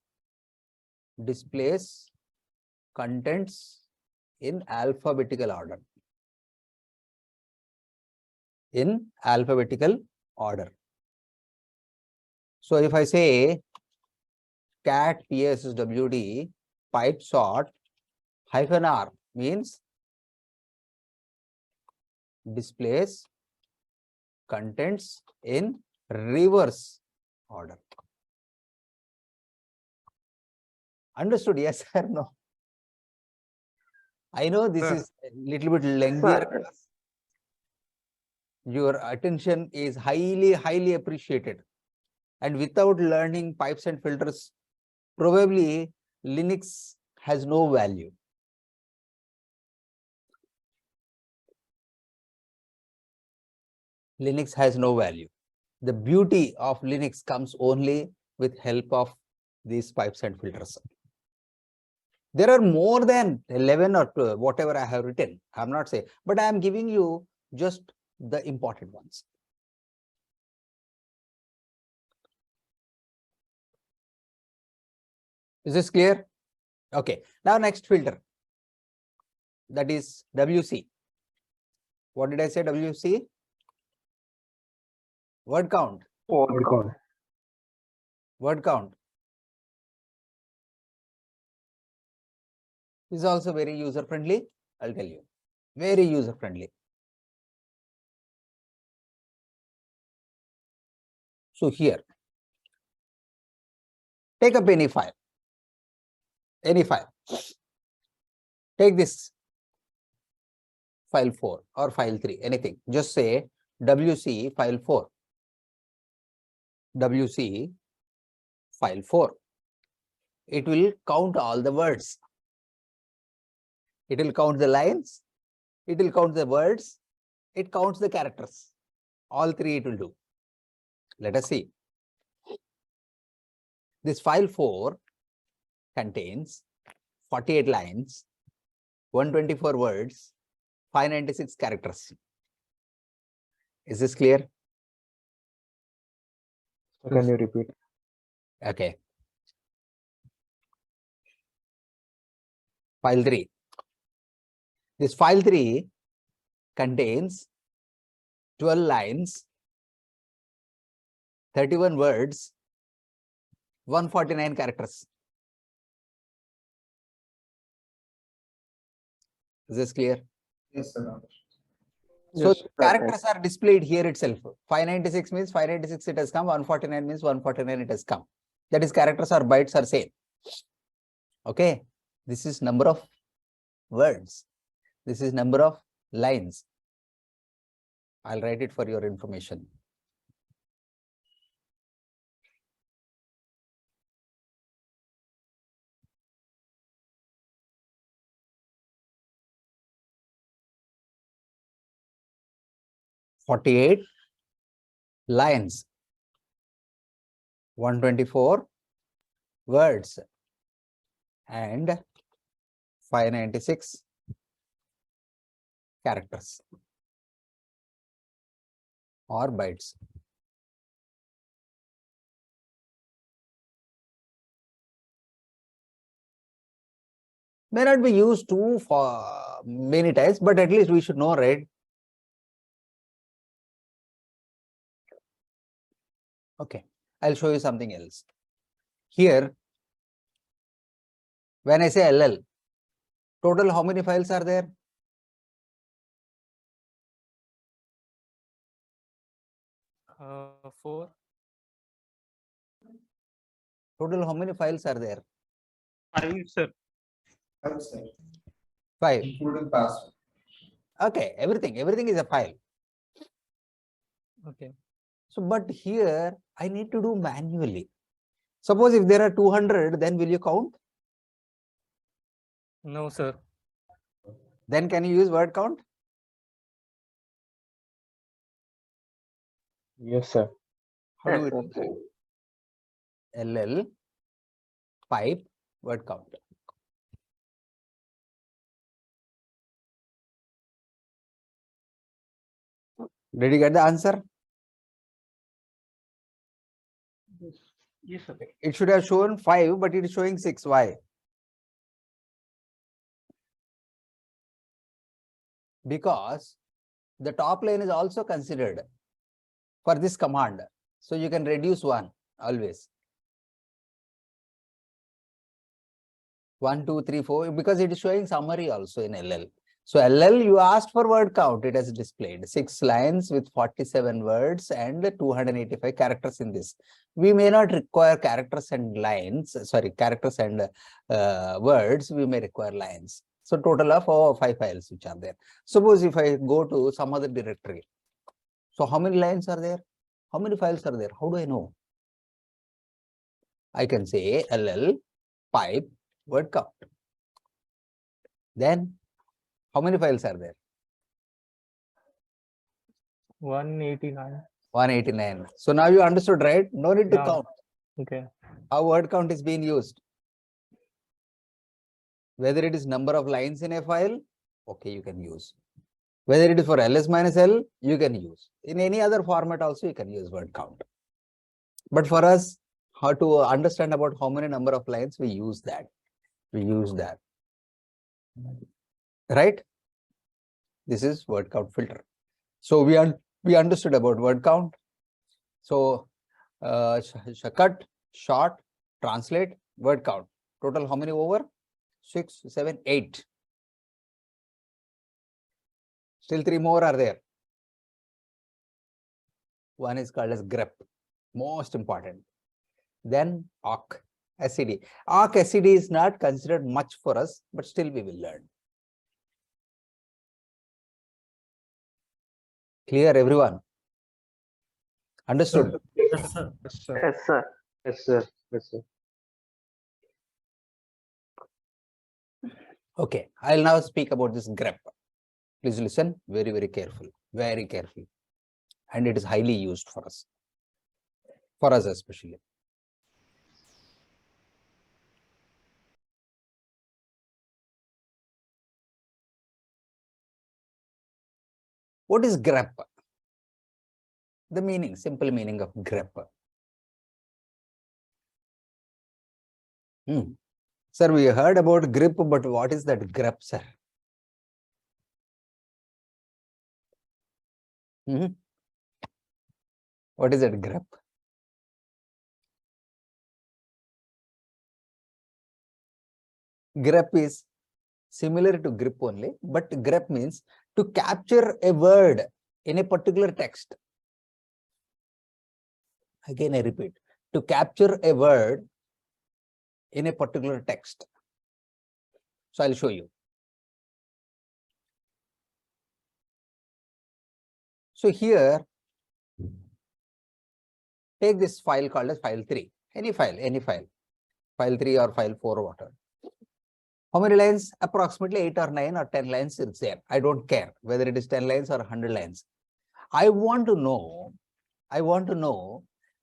A: Displays contents in alphabetical order. In alphabetical order. So if I say cat TASSWD pipe sort -r means displays contents in reverse order. Understood? Yes or no? I know this
B: Sir.
A: is a little bit lengthier.
D: Sir.
A: Your attention is highly appreciated. And without learning pipes and filters, probably Linux has no value. Linux has no value. The beauty of Linux comes only with help of these pipes and filters. There are more than 11 or 12, whatever I have written. I'm not saying, but I am giving you just the important ones. Is this clear? Okay. Now next filter. That is WC. What did I say? WC? Word count.
C: Word count.
A: Word count. This is also very user friendly. I'll tell you. Very user friendly. So here, take up any file. Any file. Take this file 4 or file 3, anything. Just say WC file 4. WC file 4. It will count all the words. It will count the lines. It will count the words. It counts the characters. All three it will do. Let us see. This file 4 contains 48 lines, 124 words, 596 characters. Is this clear?
C: Can you repeat?
A: Okay. File 3. This file 3 contains 12 lines, 31 words, 149 characters. Is this clear?
H: Yes, sir.
A: So
D: Yes,
A: characters are displayed here itself. 596 means 596 it has come, 149 means 149 it has come. That is, characters or bytes are same. Okay. This is number of words. This is number of lines. I'll write it for your information. (48) lines, 124 words, and 596 characters or bytes. May not be used too for many times, but at least we should know, right? Okay, I'll show you something else. Here, when I say LL, total how many files are there?
F: Four.
A: Total how many files are there?
B: 5, sir.
H: 5, sir.
A: 5.
H: Including password.
A: Okay, everything is a file.
J: Okay.
A: So, but here I need to do manually. Suppose if there are 200, then will you count?
J: No, sir.
A: Then can you use word count?
C: Yes, sir.
A: How do
D: Yes,
A: we
D: sir.
A: do that? LL pipe word count. Did you get the answer?
B: Yes, sir.
A: It should have shown 5, but it is showing 6. Why? Because the top line is also considered for this command. So you can reduce 1 always. 1, 2, 3, 4, because it is showing summary also in LL. So LL, you asked for word count, it has displayed 6 lines with 47 words and 285 characters in this. We may not require characters and lines, sorry, characters and words, we may require lines. So total of 5 files which are there. Suppose if I go to some other directory, so how many lines are there? How many files are there? How do I know? I can say LL pipe word count. Then how many files are there?
J: 189.
A: 189. So now you understood, right? No need to
J: Yeah.
A: count.
J: Okay.
A: How word count is being used. Whether it is number of lines in a file, okay, you can use. Whether it is for ls minus l, you can use. In any other format also, you can use word count. But for us, how to understand about how many number of lines, we use that. We use that. Right? This is word count filter. So we understood about word count. So cut, short, translate, word count. Total how many over? 6, 7, 8. Still 3 more are there. One is called as grep, most important. Then awk, SCD. Awk SCD is not considered much for us, but still we will learn. Clear, everyone? Understood?
F: Yes, sir.
B: Yes, sir.
D: Yes, sir.
C: Yes, sir. Yes, sir.
A: Okay, I'll now speak about this grep. Please listen very, very carefully, very carefully. And it is highly used for us especially. What is grep? The meaning, simple meaning of grep. Sir, we heard about grip, but what is that grep, sir? What is that grep? Grep is similar to grip only, but grep means to capture a word in a particular text. Again, I repeat, to capture a word in a particular text. So I'll show you. So here, take this file called as file 3. Any file, file 3 or file 4 or whatever. How many lines? Approximately 8 or 9 or 10 lines is there. I don't care whether it is 10 lines or 100 lines. I want to know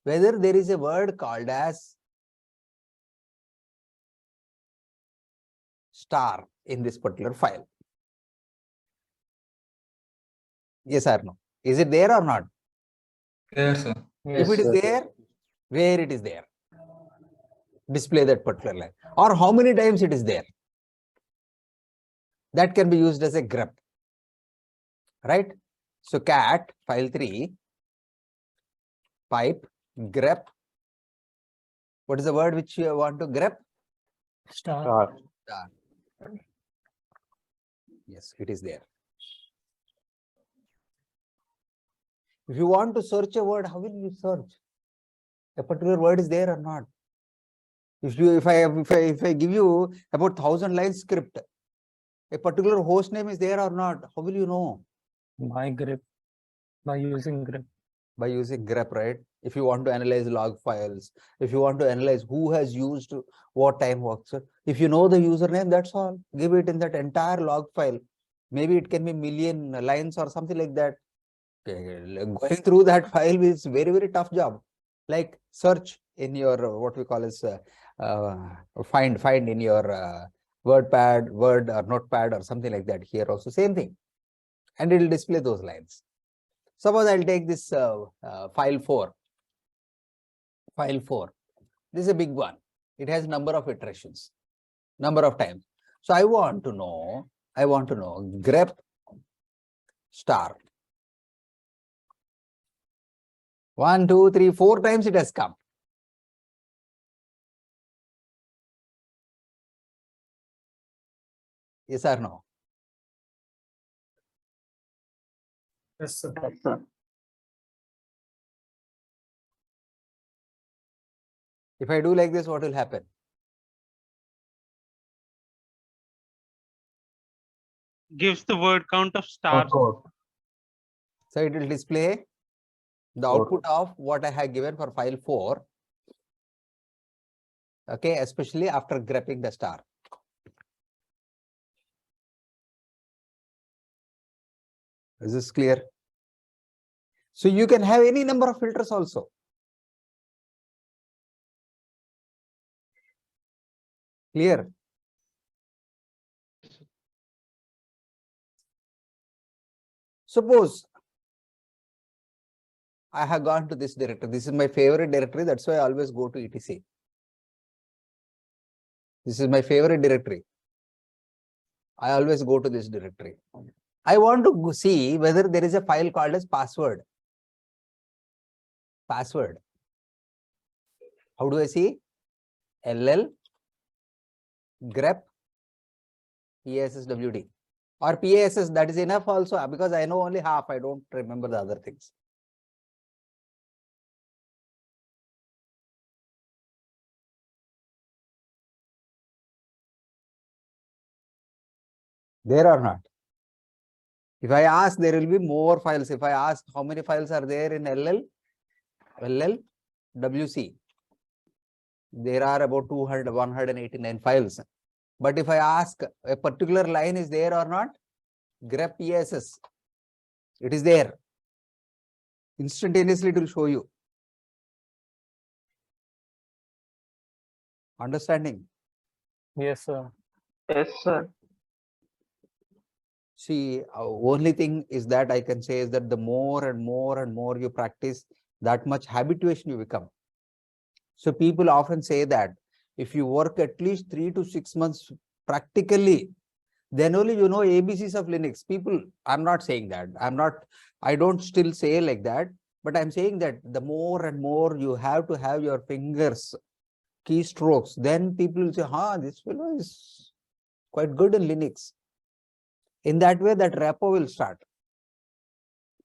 A: whether there is a word called as star in this particular file. Yes or no? Is it there or not?
G: There, sir.
A: If it is there, where it is there? Display that particular line. Or how many times it is there? That can be used as a grep. Right? So cat file 3 pipe grep. What is the word which you want to grep?
J: Star.
A: Star. Yes, it is there. If you want to search a word, how will you search? A particular word is there or not? If I give you about 1000 lines script, a particular host name is there or not? How will you know?
J: By grip. By using grip.
A: by using grep, right? If you want to analyze log files, if you want to analyze who has used what time works, if you know the username, that's all. Give it in that entire log file. Maybe it can be million lines or something like that. Going through that file is very, very tough job. Like search in your what we call as find in your WordPad, Word or Notepad or something like that. Here also same thing, and it will display those lines. Suppose I'll take this file 4. File 4. This is a big one. It has number of iterations, number of times. So I want to know grep star. 1, 2, 3, 4 times it has come. Yes or no?
F: Yes, sir.
D: Yes, sir.
A: If I do like this, what will happen?
B: Gives the word count of stars.
C: Code.
A: So it will display the
C: Code.
A: output of what I have given for file 4. Okay, especially after grepping the star. Is this clear? So you can have any number of filters also. Clear? Suppose I have gone to this directory. This is my favorite directory. That's why I always go to etc. This is my favorite directory. I always go to this directory. I want to see whether there is a file called as password. Password. How do I see? LL grep PASSWD or PASS. That is enough also, because I know only half. I don't remember the other things. There or not? If I ask, there will be more files. If I ask how many files are there in WC, there are about 189 files. But if I ask a particular line is there or not, grep PSS, it is there. Instantaneously it will show you. Understanding?
J: Yes, sir.
D: Yes, sir.
A: See, only thing is that I can say is that the more and more you practice, that much habituation you become. So people often say that if you work at least 3 to 6 months practically, then only you know ABCs of Linux. People, I'm not saying that. I don't still say like that, but I'm saying that the more and more you have to have your fingers, keystrokes, then people will say, this fellow is quite good in Linux. In that way, that rapport will start.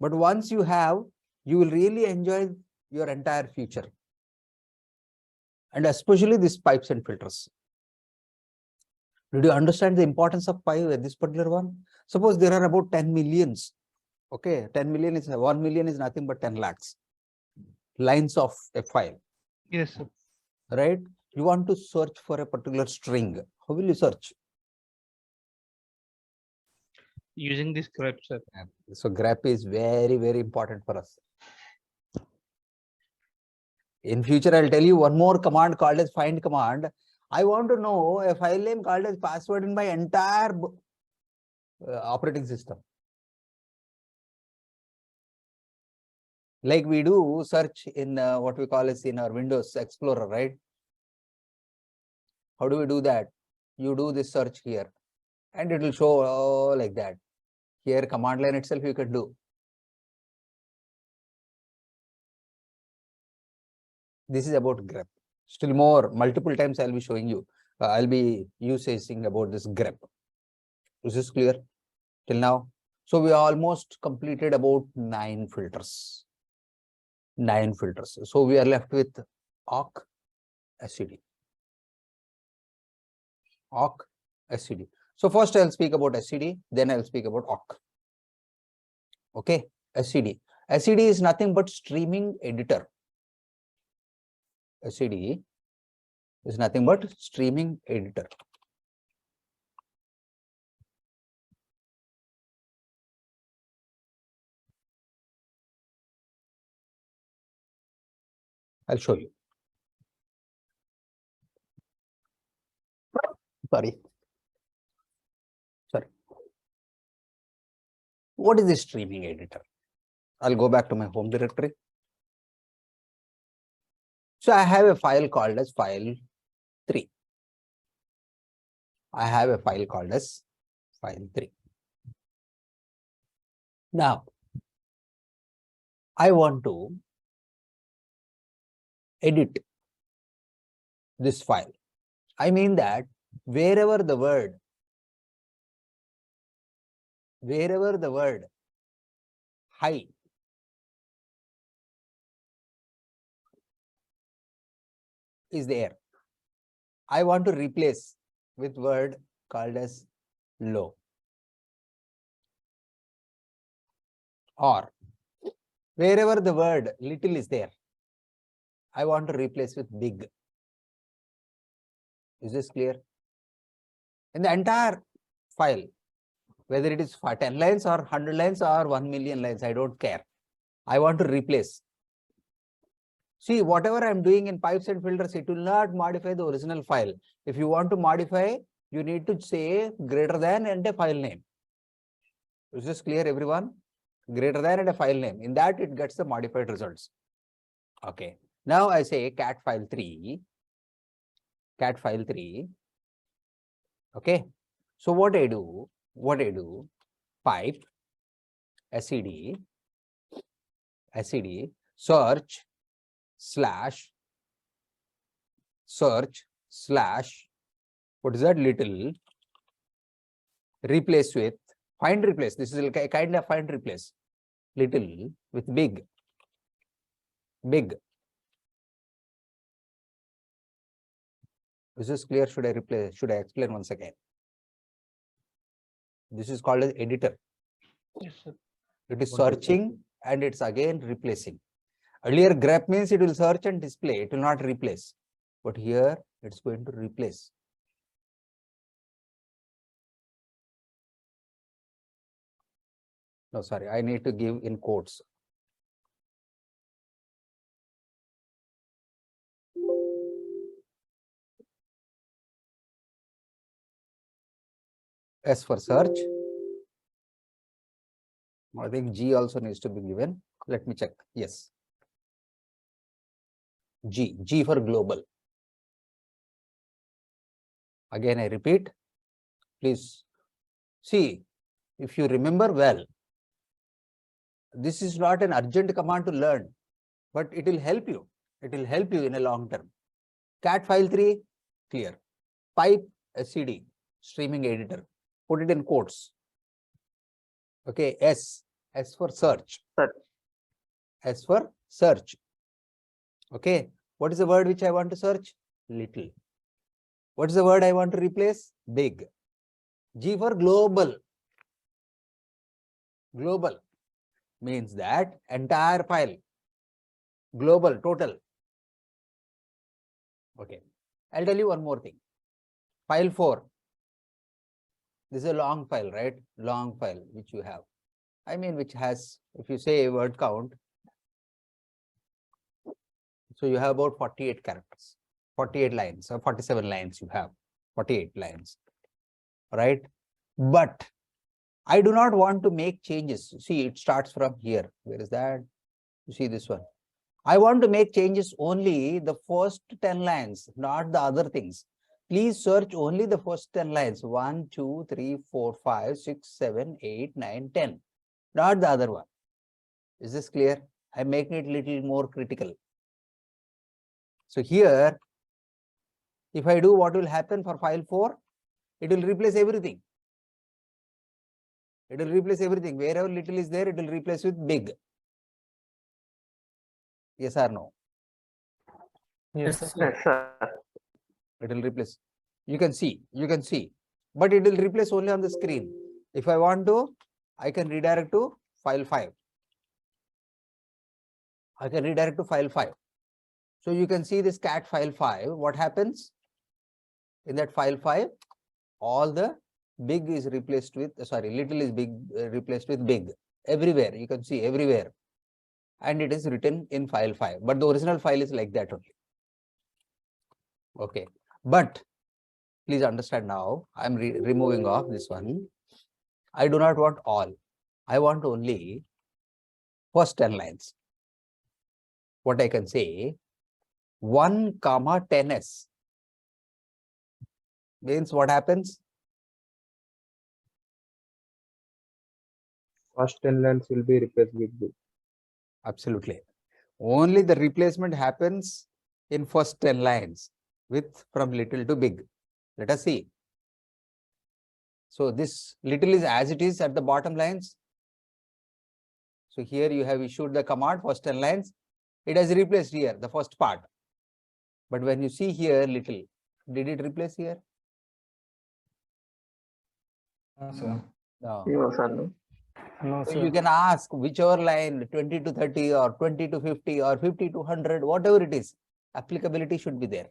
A: But once you have, you will really enjoy your entire future. And especially these pipes and filters. Did you understand the importance of pipe at this particular one? Suppose there are about 10 millions. Okay, 10 million is 1 million is nothing but 10 lakhs lines of a file.
B: Yes, sir.
A: Right? You want to search for a particular string. How will you search?
B: Using this grep, sir.
A: So grep is very, very important for us. In future, I'll tell you one more command called as find command. I want to know a file name called as password in my entire operating system. Like we do search in what we call as in our Windows Explorer, right? How do we do that? You do this search here and it will show like that. Here command line itself you can do. This is about grep. Still more, multiple times I'll be showing you. I'll be using about this grep. Is this clear till now? So we almost completed about 9 filters. 9 filters. So we are left with awk, SCD. Awk, SCD. So first I'll speak about SCD, then I'll speak about awk. Okay, SCD. SED is nothing but streaming editor. SED is nothing but streaming editor. I'll show you. Sorry. What is the streaming editor? I'll go back to my home directory. So I have a file called as file 3. I have a file called as file 3. Now, I want to edit this file. I mean that wherever the word high is there, I want to replace with word called as low. Or wherever the word little is there, I want to replace with big. Is this clear? In the entire file, whether it is for 10 lines or 100 lines or 1 million lines, I don't care. I want to replace. See, whatever I'm doing in pipes and filters, it will not modify the original file. If you want to modify, you need to say greater than and a file name. Is this clear, everyone? Greater than and a file name. In that, it gets the modified results. Okay. Now I say cat file 3. Okay. So what I do, pipe SED search slash what is that, little, replace with, find replace, this is a kind of find replace, little with big. Is this clear? Should I explain once again? This is called as editor.
J: Yes, sir.
A: It is searching and it's again replacing. Earlier grep means it will search and display, it will not replace. But here it's going to replace. No, sorry, I need to give in quotes. S for search. I think G also needs to be given. Let me check. Yes. G for global. Again, I repeat, please see, if you remember well, this is not an urgent command to learn, but it will help you. It will help you in a long term. Cat file 3, clear. Pipe SED, streaming editor. Put it in quotes. Okay, S for search. S for search. Okay, what is the word which I want to search? Little. What is the word I want to replace? Big. G for global. Global means that entire file. Global, total. Okay, I'll tell you one more thing. File 4. This is a long file, right? Long file which you have. I mean, which has, if you say a word count, so you have about 48 characters, 48 lines or 47 lines you have, 48 lines, right? But I do not want to make changes. See, it starts from here. Where is that? You see this one. I want to make changes only the first 10 lines, not the other things. Please search only the first 10 lines. 1, 2, 3, 4, 5, 6, 7, 8, 9, 10. Not the other one. Is this clear? I'm making it a little more critical. So here, if I do, what will happen for file 4? It will replace everything. It will replace everything. Wherever little is there, it will replace with big. Yes or no?
J: Yes, sir.
D: Yes, sir.
A: It will replace. You can see, but it will replace only on the screen. If I want to, I can redirect to file 5. I can redirect to file 5. So you can see this cat file 5. What happens in that file 5? All the big is replaced with, sorry, little is big replaced with big. Everywhere, you can see everywhere. And it is written in file 5. But the original file is like that only. Okay. But please understand now, I am removing off this one. I do not want all. I want only first 10 lines. What I can say, 1, 10s means what happens?
C: First 10 lines will be replaced with big.
A: Absolutely. Only the replacement happens in first 10 lines with from little to big. Let us see. So this little is as it is at the bottom lines. So here you have issued the command first 10 lines. It has replaced here the first part. But when you see here little, did it replace here?
G: No, sir.
A: No.
D: No, sir. No.
J: No,
A: So
J: sir.
A: you can ask whichever line 20 to 30 or 20 to 50 or 50 to 100, whatever it is, applicability should be there.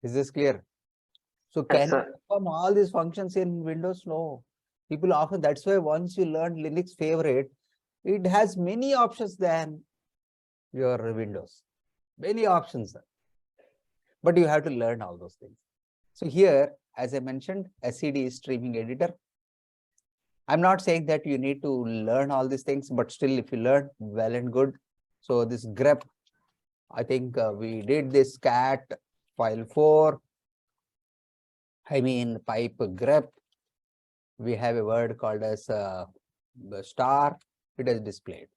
A: Is this clear? So
D: Yes,
A: can you
D: sir.
A: perform all these functions in Windows? No. People often, that's why once you learn Linux favorite, it has many options than your Windows. Many options. But you have to learn all those things. So here, as I mentioned, SCD is streaming editor. I'm not saying that you need to learn all these things, but still if you learn, well and good. So this grep, I think we did this cat file 4. I mean pipe grep. We have a word called as the star. It is displayed.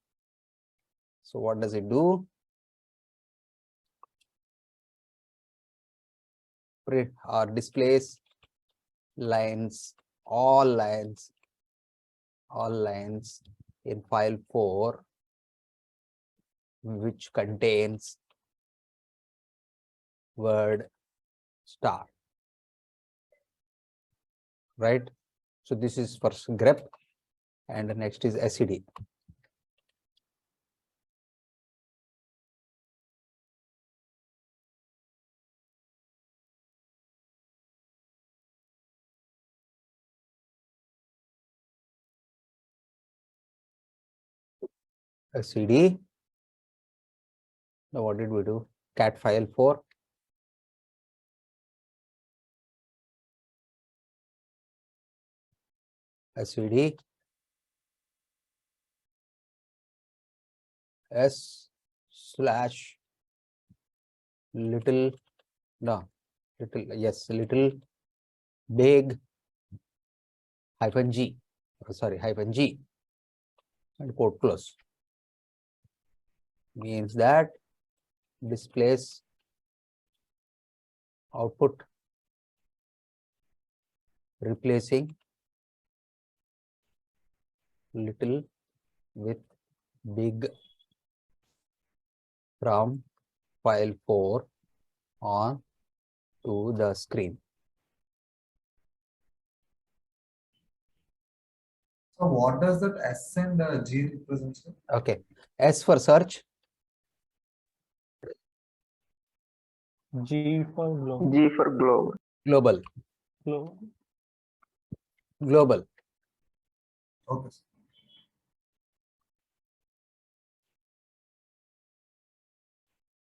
A: So what does it do? Print or displays lines, all lines in file 4, which contains word star. Right? So this is for grep, and the next is SCD. SCD. Now what did we do? Cat file 4. SCD. S slash little, no, little, yes, little big hyphen G, sorry, hyphen G, and quote close. Means that displays output replacing little with big from file 4 on to the screen.
H: So what does that S and G represent, sir?
A: Okay. S for search.
J: G for globe.
D: G for globe.
A: Global.
J: Globe.
A: Global.
H: Okay, sir.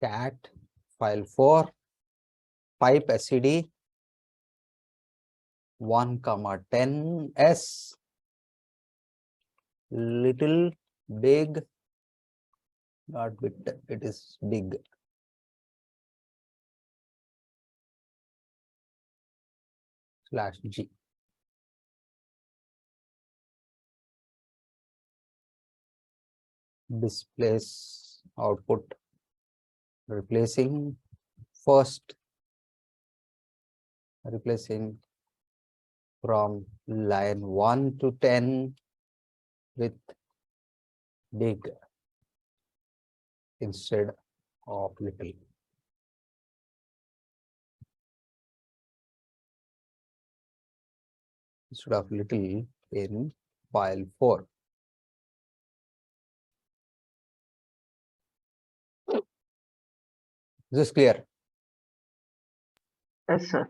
A: Cat file 4 pipe SCD 1, 10 S little big, not bit, it is big, slash G. Displays output replacing first, replacing from line 1 to 10 with big instead of little. Instead of little, in file 4. Is this clear?
D: Yes, sir.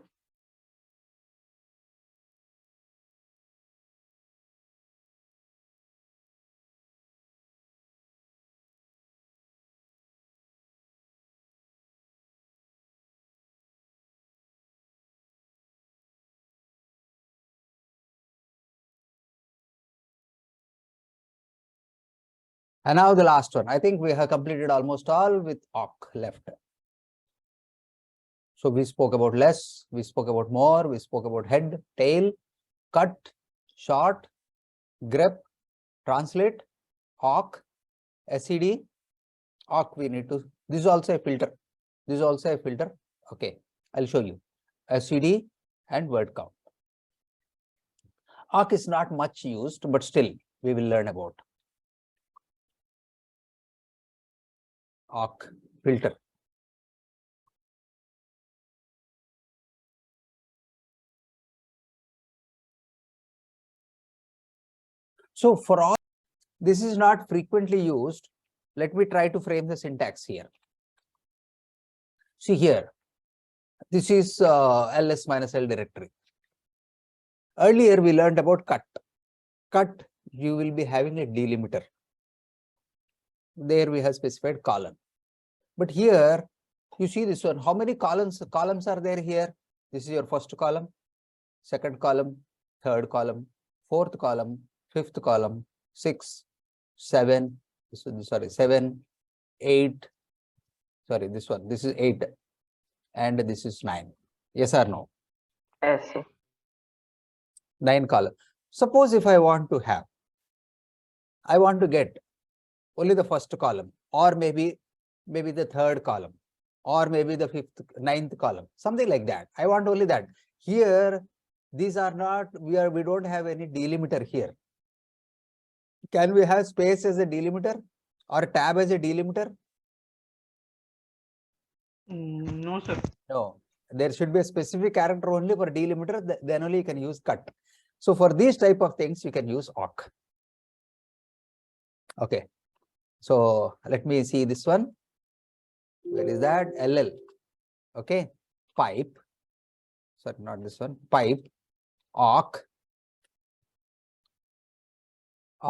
A: And now the last one. I think we have completed almost all with awk left. So we spoke about less, we spoke about more, we spoke about head, tail, cut, short, grep, translate, awk, SED, awk we need to, this is also a filter. This is also a filter. Okay, I'll show you. SED and word count. Awk is not much used, but still we will learn about awk filter. So for all, this is not frequently used. Let me try to frame the syntax here. See here, this is ls minus l directory. Earlier we learned about cut. Cut, you will be having a delimiter. There we have specified column. But here, you see this one, how many columns are there here? This is your first column, second column, third column, fourth column, fifth column, 6, 7, sorry, 7, 8, sorry, this one, this is 8, and this is 9. Yes or no?
D: Yes, sir.
A: 9 column. Suppose if I want to get only the first column, or maybe the third column, or maybe the ninth column, something like that. I want only that. Here, these are not, we don't have any delimiter here. Can we have space as a delimiter or tab as a delimiter?
B: No, sir.
A: No, there should be a specific character only for delimiter, then only you can use cut. So for these type of things, you can use awk. Okay, so let me see this one. Where is that? LL. Okay, pipe. Sorry, not this one. Pipe, awk.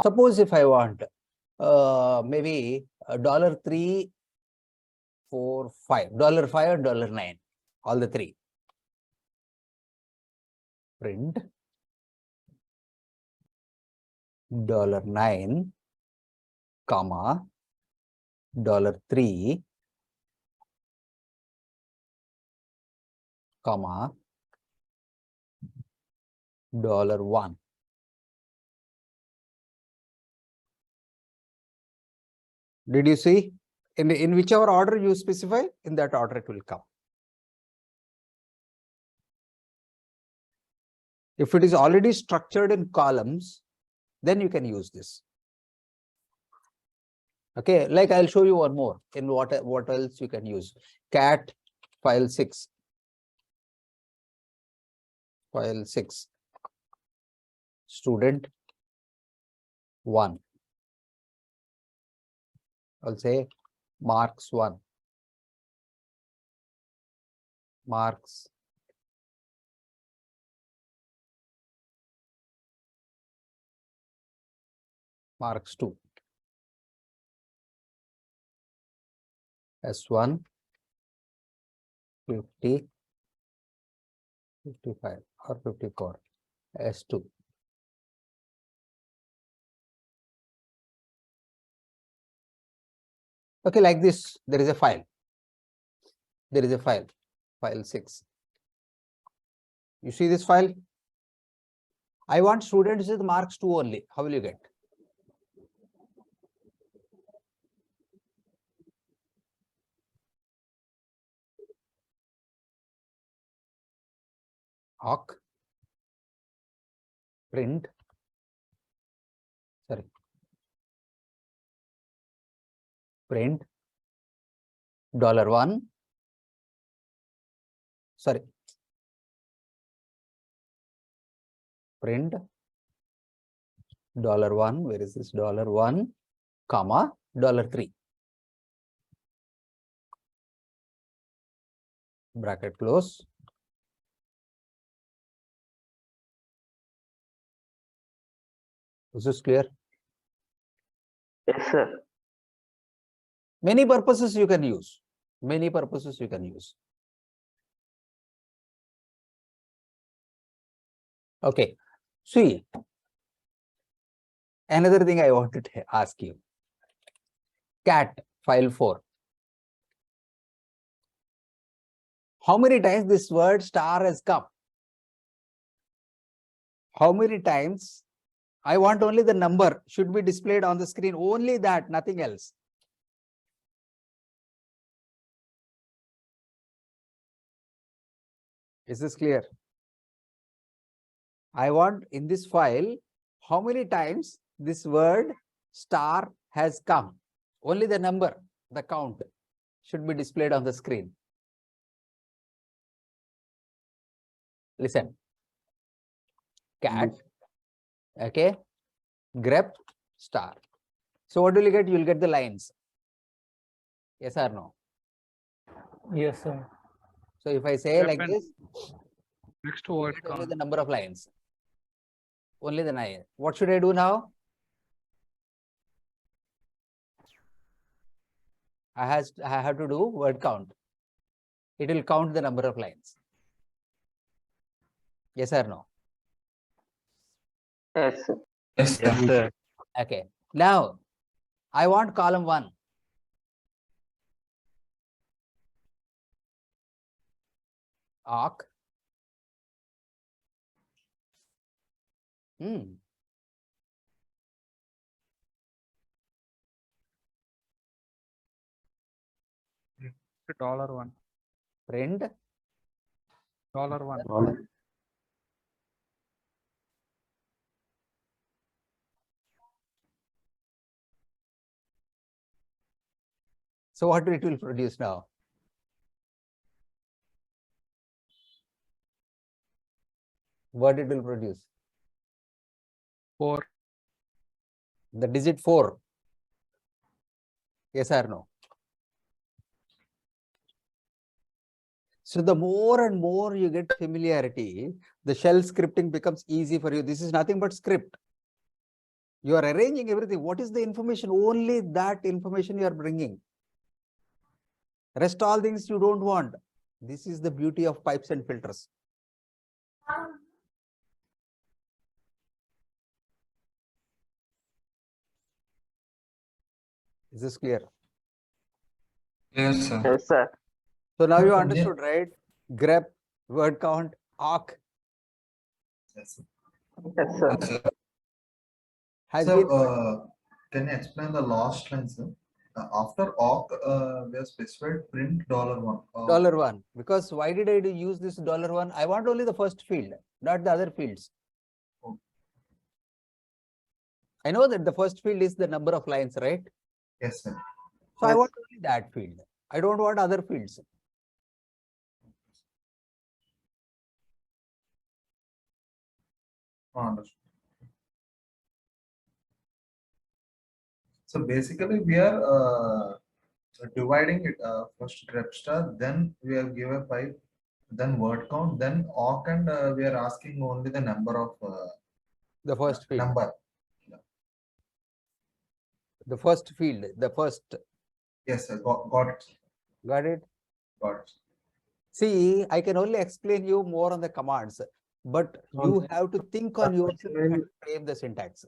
A: Suppose if I want maybe $3, $4, $5, $5 and $9, all the three. Print $9, comma, $3, comma, $1. Did you see? In whichever order you specify, in that order it will come. If it is already structured in columns, then you can use this. Okay, like I'll show you one more. In what else you can use? Cat file 6. File 6. Student 1. I'll say marks 1. Marks marks 2. S1 50, 55 or 54. S2. Okay, like this, there is a file. There is a file, file 6. You see this file? I want students with marks 2 only. How will you get? Awk, print, sorry, print $1, sorry, print $1, where is this $1, comma, $3. Bracket close. Is this clear?
D: Yes, sir.
A: Many purposes you can use. Many purposes you can use. Okay. See, another thing I wanted to ask you. Cat file 4. How many times this word star has come? How many times? I want only the number should be displayed on the screen. Only that, nothing else. Is this clear? I want in this file, how many times this word star has come? Only the number, the count should be displayed on the screen. Listen. Cat, okay, grep, star. So what will you get? You will get the lines. Yes or no?
J: Yes, sir.
A: So if I say like
B: Weapon.
A: this,
B: Next
A: you
B: word
A: get only
B: count.
A: the number of lines. Only the 9. What should I do now? I have to do word count. It will count the number of lines. Yes or no?
D: Yes, sir.
G: Yes,
E: Yes,
G: sir.
E: sir.
A: Okay. Now, I want column 1. Arc.
B: $1.
A: Print.
B: $1.
A: So what it will produce now? What it will produce?
B: 4.
A: The digit 4. Yes or no? So the more and more you get familiarity, the shell scripting becomes easy for you. This is nothing but script. You are arranging everything. What is the information? Only that information you are bringing. Rest all things you don't want. This is the beauty of pipes and filters. Is this clear?
G: Yes, sir.
D: Yes, sir.
A: So now
H: Sir,
A: you
H: only-
A: understood, right? Grep, word count, arc
H: Yes, sir.
D: Yes, sir.
G: Yes, sir.
A: has
H: Sir,
A: been.
H: can you explain the last line, sir? After awk, we have specified print $1.
A: $1. Because why did I use this $1? I want only the first field, not the other fields.
H: Okay.
A: I know that the first field is the number of lines, right?
H: Yes, sir.
A: So I
D: Yes.
A: want only that field. I don't want other fields.
H: Understood. So basically, we are dividing it first grep star, then we have given 5, then word count, then awk, and we are asking only the number of
A: The first field.
H: number.
A: The first field. The first.
H: Yes, sir. Got it.
A: Got it?
H: Got it.
A: See, I can only explain you more on the commands, but you
C: Also,
A: have to think on yourself and
C: when-
A: frame the syntax.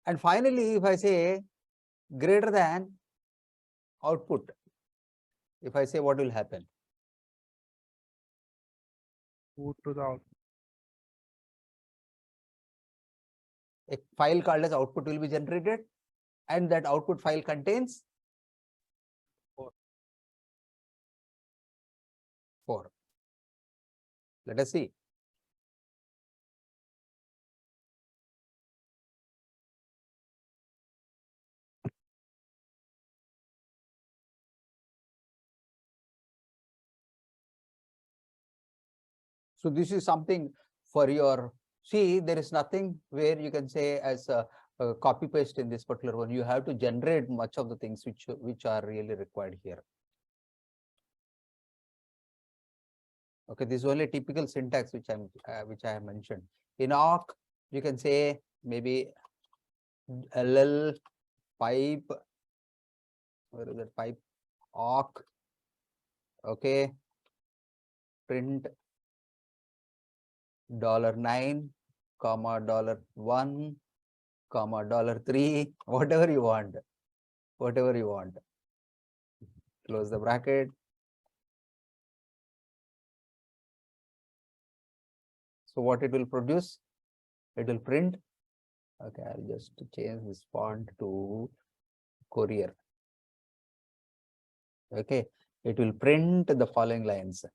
A: And finally, if I say greater than output, if I say what will happen?
B: Put to the output.
A: A file called as output will be generated, and that output file contains 4. Let us see. So this is something for your See, there is nothing where you can say as a copy paste in this particular one. You have to generate much of the things which are really required here. Okay, this is only a typical syntax which I have mentioned. In awk, you can say maybe LL pipe. Where is that pipe? Awk. Okay. Print $9, $1, $3, whatever you want. Whatever you want. Close the bracket. So what it will produce? It will print. Okay, I'll just change this font to Courier. Okay, it will print the following lines.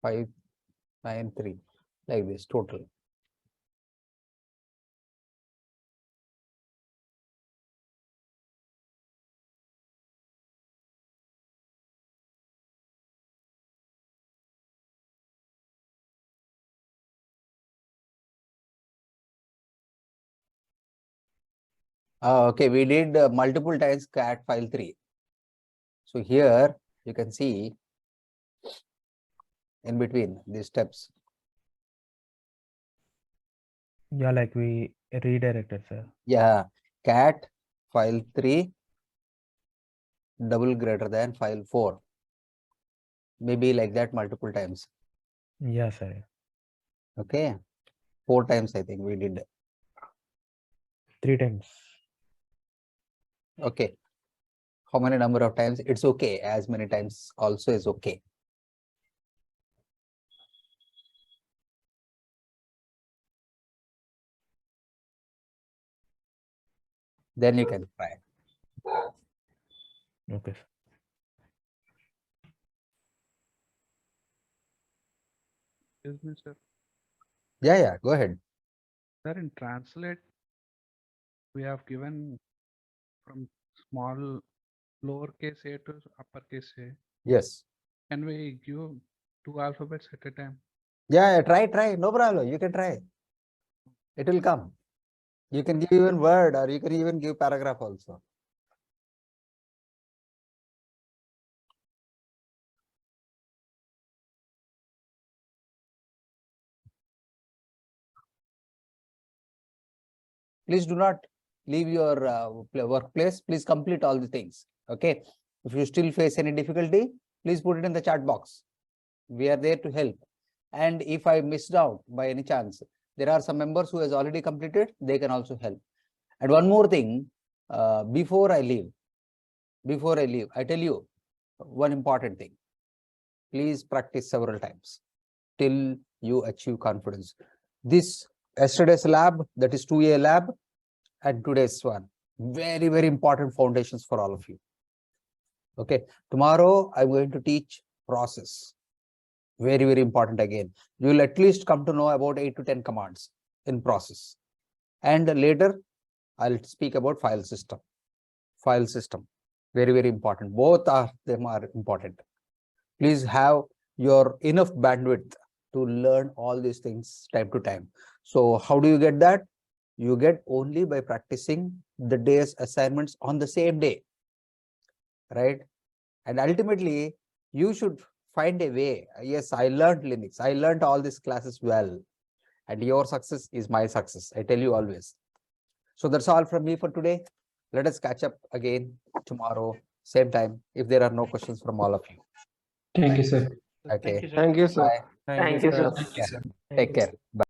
A: Five, 9, 3, like this total. Okay, we did multiple times cat file 3. So here you can see in between these steps.
J: Yeah, like we redirected, sir.
A: Yeah, cat file 3 double greater than file 4. Maybe like that multiple times.
J: Yeah, sir.
A: Okay, 4 times I think we did.
J: 3 times.
A: Okay, how many number of times? It's okay, as many times also is okay. Then you can try.
J: Okay.
B: Excuse me, sir.
A: Yeah, go ahead.
B: Sir, in translate, we have given from small lowercase a to uppercase a.
A: Yes.
B: Can we give 2 alphabets at a time?
A: Yeah, try. No problem. You can try. It will come. You can give even word or you can even give paragraph also. Please do not leave your workplace. Please complete all the things. Okay. If you still face any difficulty, please put it in the chat box. We are there to help. And if I missed out by any chance, there are some members who has already completed. They can also help. And one more thing, before I leave, I tell you one important thing. Please practice several times till you achieve confidence. This yesterday's lab, that is 2A lab, and today's one, very, very important foundations for all of you. Okay, tomorrow I'm going to teach process. Very, very important again. You will at least come to know about 8 to 10 commands in process. And later, I'll speak about file system. File system, very, very important. Both of them are important. Please have your enough bandwidth to learn all these things time to time. So how do you get that? You get only by practicing the day's assignments on the same day, right? And ultimately, you should find a way. Yes, I learned Linux. I learned all these classes well. And your success is my success. I tell you always. So that's all from me for today. Let us catch up again tomorrow, same time, if there are no questions from all of you.
G: Thank you, sir.
A: Okay.
D: Thank you, sir.
A: Bye.
D: Thank you, sir.
A: Take care. Bye.